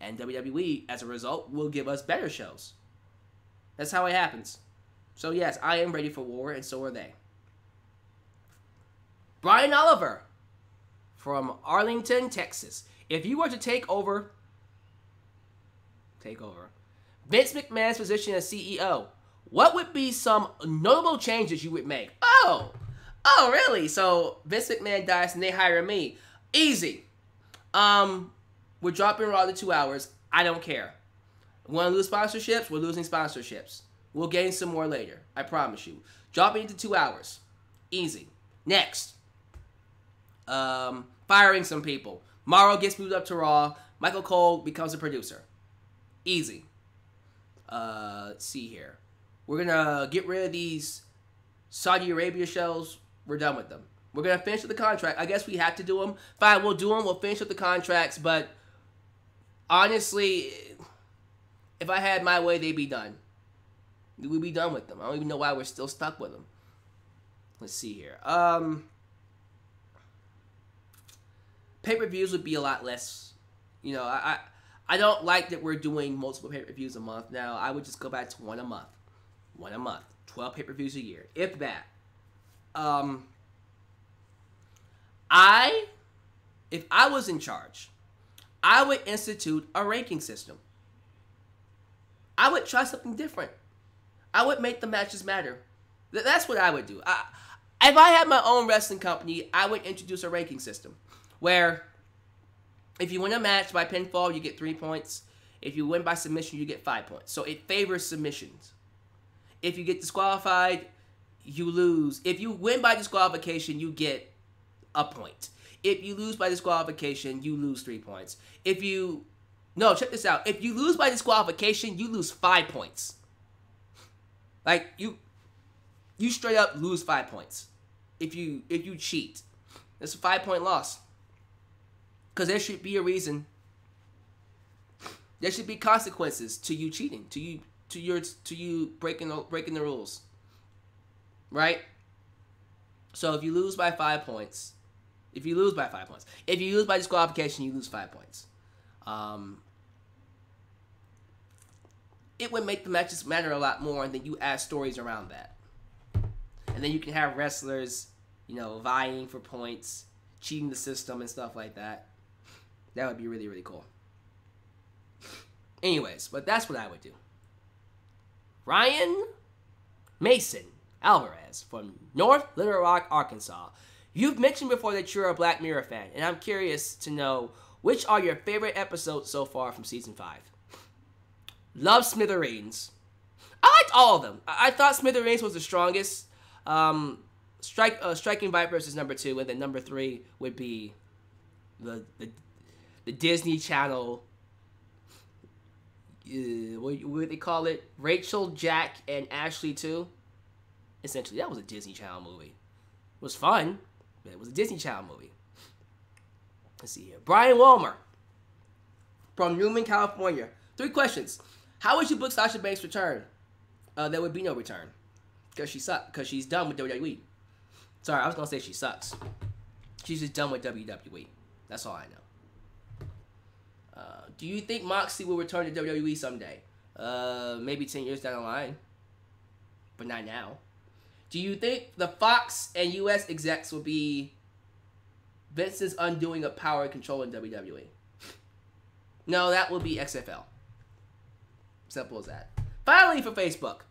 And WWE, as a result, will give us better shows. That's how it happens. So yes, I am ready for war, and so are they. Brian Oliver from Arlington, Texas. If you were to take over Vince McMahon's position as CEO, what would be some notable changes you would make? Oh, really? So Vince McMahon dies and they hire me. Easy. We're dropping Raw to 2 hours. I don't care. We want to lose sponsorships? We're losing sponsorships. We'll gain some more later. I promise you. Dropping it to 2 hours. Easy. Next. Firing some people. Morrow gets moved up to Raw. Michael Cole becomes a producer. Easy. Let's see here. We're going to get rid of these Saudi Arabia shows. We're done with them. We're going to finish with the contract. I guess we have to do them. Fine, we'll do them. We'll finish with the contracts. But honestly, if I had my way, they'd be done. We'd be done with them. I don't even know why we're still stuck with them. Let's see here. Pay-per-views would be a lot less. You know, I don't like that we're doing multiple pay-per-views a month now. I would just go back to one a month. 12 pay-per-views a year, if that. If I was in charge, I would institute a ranking system. I would try something different. I would make the matches matter. That's what I would do. If I had my own wrestling company, I would introduce a ranking system where if you win a match by pinfall, you get 3 points. If you win by submission, you get 5 points. So it favors submissions. If you get disqualified, you lose. If you win by disqualification, you get a point. If you lose by disqualification, you lose 3 points. No, check this out. If you lose by disqualification, you lose 5 points. Like, you straight up lose 5 points. If you cheat. It's a 5-point loss. Because there should be a reason. There should be consequences to you cheating. To you breaking the rules. Right? So if you lose by 5 points. If you lose by disqualification, you lose 5 points. It would make the matches matter a lot more, and then you add stories around that. And then you can have wrestlers, vying for points, cheating the system and stuff like that. That would be really, really cool. Anyways, but that's what I would do. Ryan Mason Alvarez from North Little Rock, Arkansas. You've mentioned before that you're a Black Mirror fan, and I'm curious to know which are your favorite episodes so far from Season 5. Love Smithereens. I liked all of them. I thought Smithereens was the strongest. Striking Vipers is number 2, and then number 3 would be the Disney Channel. What do they call it? Rachel, Jack, and Ashley 2. Essentially, that was a Disney Channel movie. It was fun, but it was a Disney Channel movie. Let's see here. Brian Walmer from Newman, California. 3 questions. How would you book Sasha Banks' return? There would be no return. Because she sucks. Because she's done with WWE. Sorry, I was going to say she sucks. She's just done with WWE. That's all I know. Do you think Moxley will return to WWE someday? Maybe 10 years down the line. But not now. Do you think the Fox and US execs will be Vince's undoing of power and control in WWE? No, that will be XFL. Simple as that. Finally, for Facebook.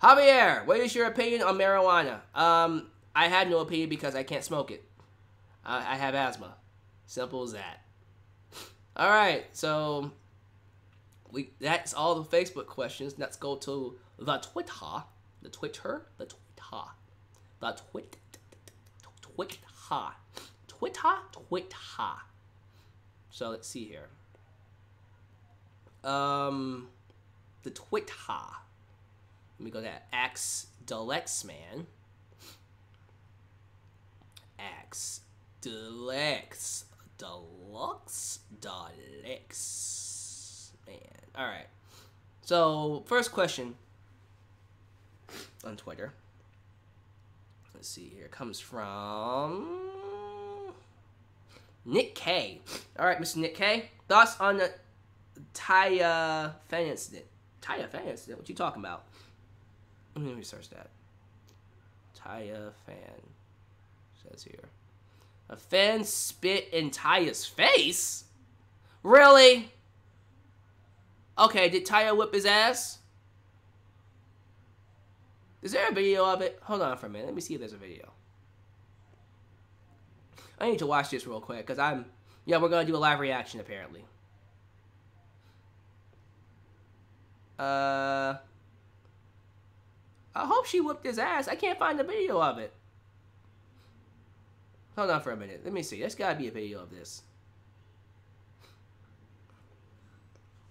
Javier, what is your opinion on marijuana? I had no opinion because I can't smoke it. I have asthma. Simple as that. Alright, so that's all the Facebook questions. Let's go to the Twitter. Twitter. So let's see here. The Twitter. Let me go to Dalyxman. Dalyxman. Alright. So, first question on Twitter. Let's see here. It comes from Nick K. Alright, Mr. Nick K. Thoughts on the Taya fan incident? Taya fan incident? What you talking about? Let me research that. Taya fan. Says here. A fan spit in Taya's face? Really? Okay, did Taya whip his ass? Is there a video of it? Hold on for a minute. Let me see if there's a video. I need to watch this real quick, because we're going to do a live reaction, apparently. I hope she whipped his ass. I can't find the video of it. Hold on for a minute. Let me see. There's got to be a video of this.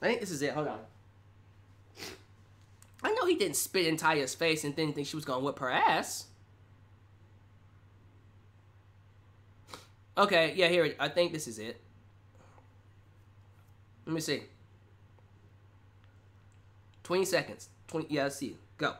I think this is it. Hold on. I know he didn't spit in Taya's face and didn't think she was going to whip her ass. Okay, yeah, here. I think this is it. Let me see. 20 seconds. Yeah, let's see. Go.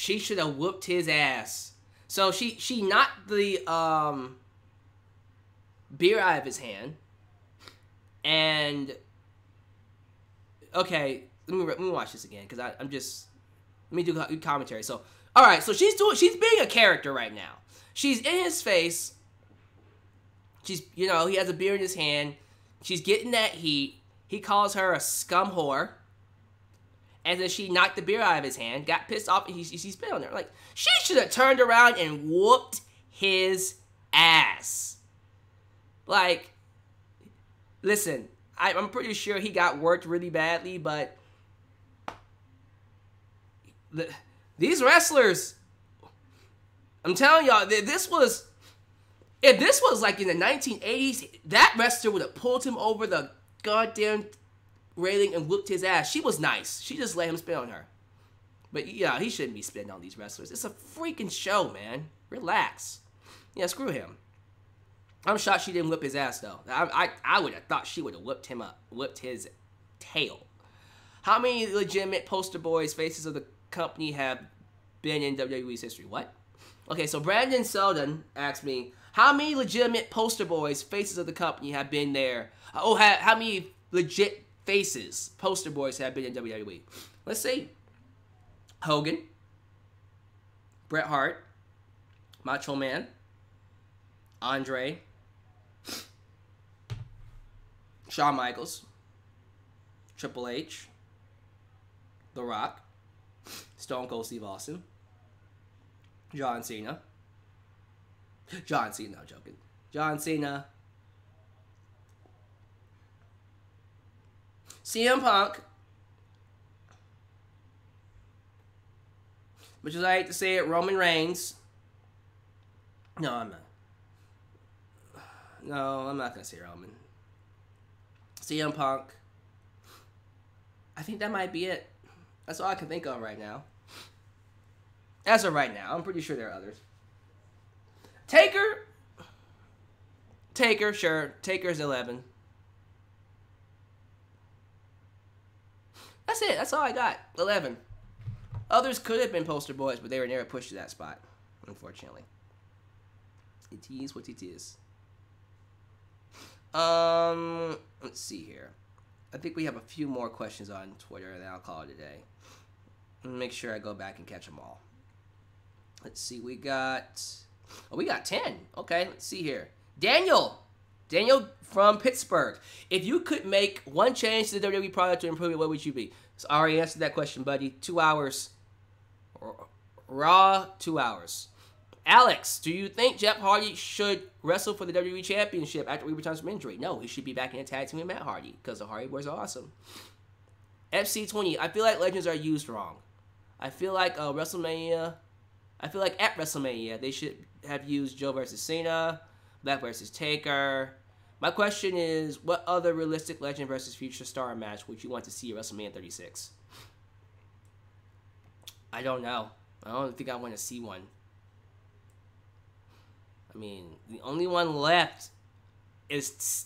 She should have whooped his ass. So she knocked the beer out of his hand. And okay, let me watch this again because I'm just let me do commentary. So all right, so she's being a character right now. She's in his face. She's he has a beer in his hand. She's getting that heat. He calls her a scum whore. And then she knocked the beer out of his hand, got pissed off, and he spit on her. Like, she should have turned around and whooped his ass. Like, listen, I'm pretty sure he got worked really badly, but these wrestlers, I'm telling y'all, if this was like in the 1980s, that wrestler would have pulled him over the goddamn railing and whooped his ass. She was nice. She just let him spit on her. But yeah, he shouldn't be spitting on these wrestlers. It's a freaking show, man. Relax. Yeah, screw him. I'm shocked she didn't whip his ass though. I would have thought she would have whipped him up, whipped his tail. How many legitimate poster boys, faces of the company have been in WWE's history? What? Okay, so Brandon Selden asked me, how many legitimate poster boys, faces of the company have been there? How many legit faces, poster boys have been in WWE? Let's see. Hogan, Bret Hart, Macho Man, Andre, Shawn Michaels, Triple H, The Rock, Stone Cold Steve Austin, John Cena, I'm joking. John Cena, CM Punk, which is, I hate to say it, Roman Reigns. No, I'm not. No, I'm not going to say Roman. CM Punk. I think that might be it. That's all I can think of right now. As of right now. I'm pretty sure there are others. Taker, sure. Taker's 11. That's it. That's all I got. 11. Others could have been poster boys, but they were never pushed to that spot, unfortunately. It is what it is. Let's see here. I think we have a few more questions on Twitter, and then I'll call it a day. Make sure I go back and catch them all. Let's see. We got 10. Okay, let's see here. Daniel from Pittsburgh. If you could make one change to the WWE product to improve it, what would you be? So I already answered that question, buddy. 2 hours. Raw, 2 hours. Alyx, do you think Jeff Hardy should wrestle for the WWE Championship after he returns from injury? No, he should be back in a tag team with Matt Hardy because the Hardy Boys are awesome. FC20, I feel like legends are used wrong. I feel like at WrestleMania, they should have used Joe versus Cena, Black versus Taker. My question is, what other realistic legend versus future star match would you want to see at WrestleMania 36? I don't know. I don't think I want to see one. I mean, the only one left is,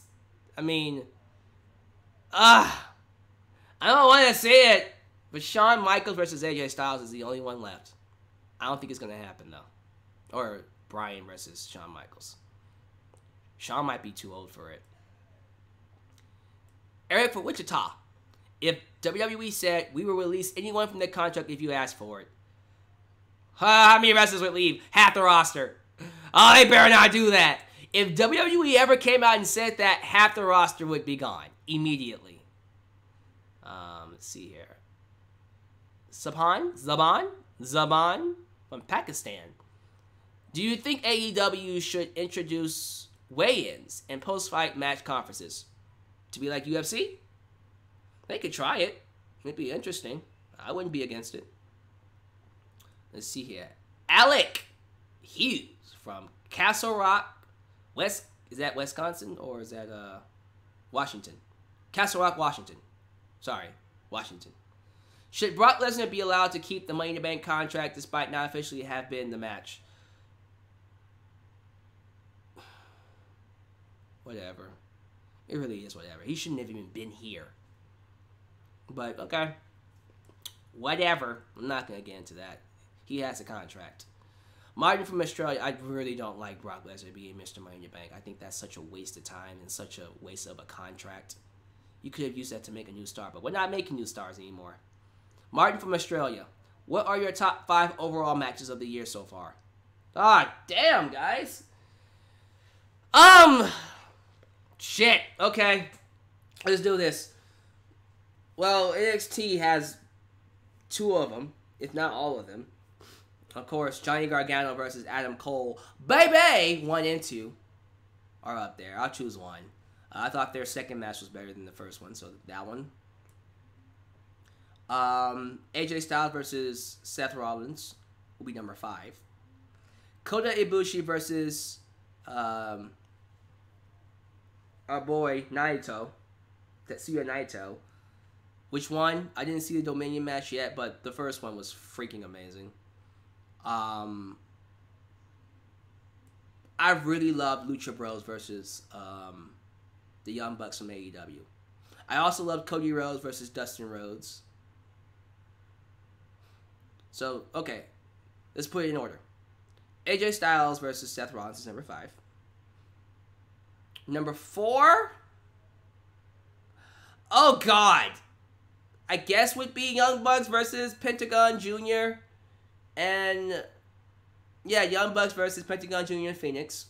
I don't want to say it, but Shawn Michaels versus AJ Styles is the only one left. I don't think it's going to happen, though. Or Bryan versus Shawn Michaels. Shawn might be too old for it. Eric for Wichita. If WWE said we will release anyone from the contract if you ask for it, how many wrestlers would leave? Half the roster. Oh, they better not do that. If WWE ever came out and said that, half the roster would be gone immediately. Let's see here. Zaban from Pakistan. Do you think AEW should introduce weigh-ins and post-fight match conferences to be like UFC? They could try it. It'd be interesting. I wouldn't be against it. Let's see here. Alec Hughes from Castle Rock, is that Wisconsin or is that Washington? Castle Rock, Washington. Sorry, Washington. Should Brock Lesnar be allowed to keep the Money in the Bank contract despite not officially have been in the match? Whatever. It really is whatever. He shouldn't have even been here. But, okay. Whatever. I'm not going to get into that. He has a contract. Martin from Australia, I really don't like Brock Lesnar being Mr. Money in the Bank. I think that's such a waste of time and such a waste of a contract. You could have used that to make a new star, but we're not making new stars anymore. Martin from Australia, what are your top 5 overall matches of the year so far? Ah, damn, guys. Shit. Okay. Let's do this. Well, NXT has 2 of them, if not all of them. Of course, Johnny Gargano versus Adam Cole. Baby! 1 and 2 are up there. I'll choose 1. I thought their second match was better than the first one, so that one. AJ Styles versus Seth Rollins will be number 5. Kota Ibushi versus our boy Naito, Tetsuya Naito. Which one? I didn't see the Dominion match yet, but the first one was freaking amazing. I really loved Lucha Bros versus the Young Bucks from AEW. I also loved Cody Rhodes versus Dustin Rhodes. So, okay. Let's put it in order. AJ Styles versus Seth Rollins is number 5. Number 4? Oh, God. I guess would be Young Bucks versus Pentagon Jr. And, yeah, Young Bucks versus Pentagon Jr. and Phoenix.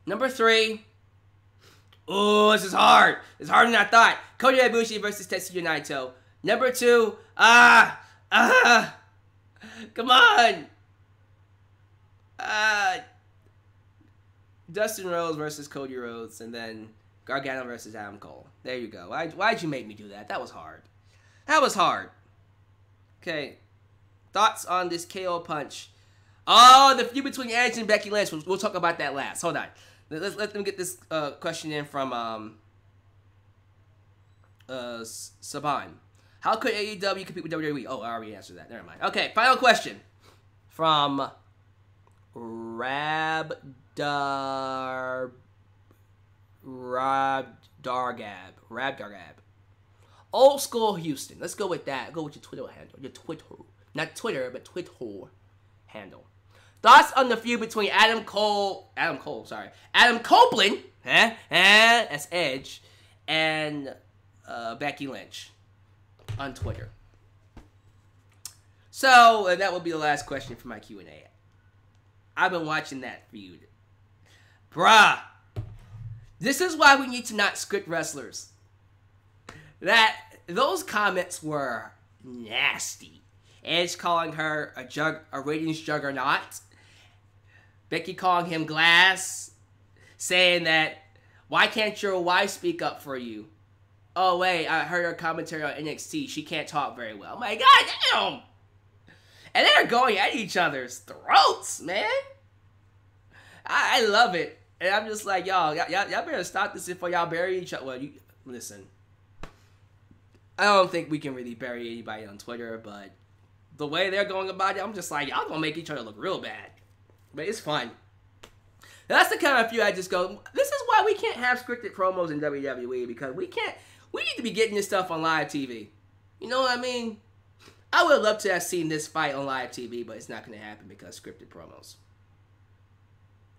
Number 3. Oh, this is hard. It's harder than I thought. Kota Ibushi versus Tetsuya Naito. Number 2. Come on. Dustin Rhodes versus Cody Rhodes, and then Gargano versus Adam Cole. There you go. Why'd you make me do that? That was hard. That was hard. Okay. Thoughts on this KO punch? Oh, the feud between Edge and Becky Lynch. We'll talk about that last. Hold on. Let them get this question in from Saban. How could AEW compete with WWE? Oh, I already answered that. Never mind. Okay, final question from Rabdargab. Old school Houston. Let's go with that. Go with your Twitter handle. Your Twitter. Not Twitter, but Twitter handle. Thoughts on the feud between Adam Copeland, that's Edge, and Becky Lynch on Twitter. So, that will be the last question for my Q&A. I've been watching that feud. Bruh. This is why we need to not script wrestlers. Those comments were nasty. Edge calling her a ratings juggernaut. Becky calling him glass. Saying that, why can't your wife speak up for you? Oh, wait, I heard her commentary on NXT. She can't talk very well. My God, damn! And they're going at each other's throats, man. I love it. And I'm just like, y'all better stop this before y'all bury each other. Well, listen. I don't think we can really bury anybody on Twitter, but the way they're going about it, I'm just like, y'all gonna make each other look real bad. But it's fun. That's the kind of feud I just go, this is why we can't have scripted promos in WWE, because we need to be getting this stuff on live TV. You know what I mean? I would love to have seen this fight on live TV, but it's not going to happen because scripted promos.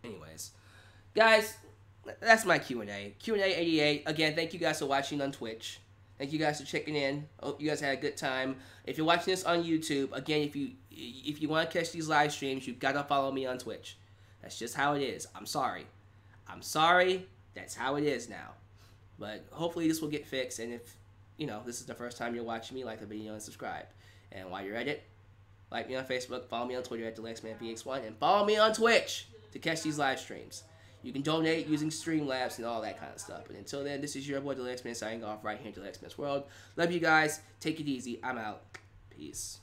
Anyways, guys, that's my Q&A. Q&A 88. Again, thank you guys for watching on Twitch. Thank you guys for checking in. Hope you guys had a good time. If you're watching this on YouTube, again, if you want to catch these live streams, you've got to follow me on Twitch. That's just how it is. I'm sorry. That's how it is now. But hopefully this will get fixed. And if, this is the first time you're watching me, like the video and subscribe. And while you're at it, like me on Facebook, follow me on Twitter at DalyxmanVX1, and follow me on Twitch to catch these live streams. You can donate using Streamlabs and all that kind of stuff. But until then, this is your boy Dalyxman signing off right here in Dalyxman's World. Love you guys. Take it easy. I'm out. Peace.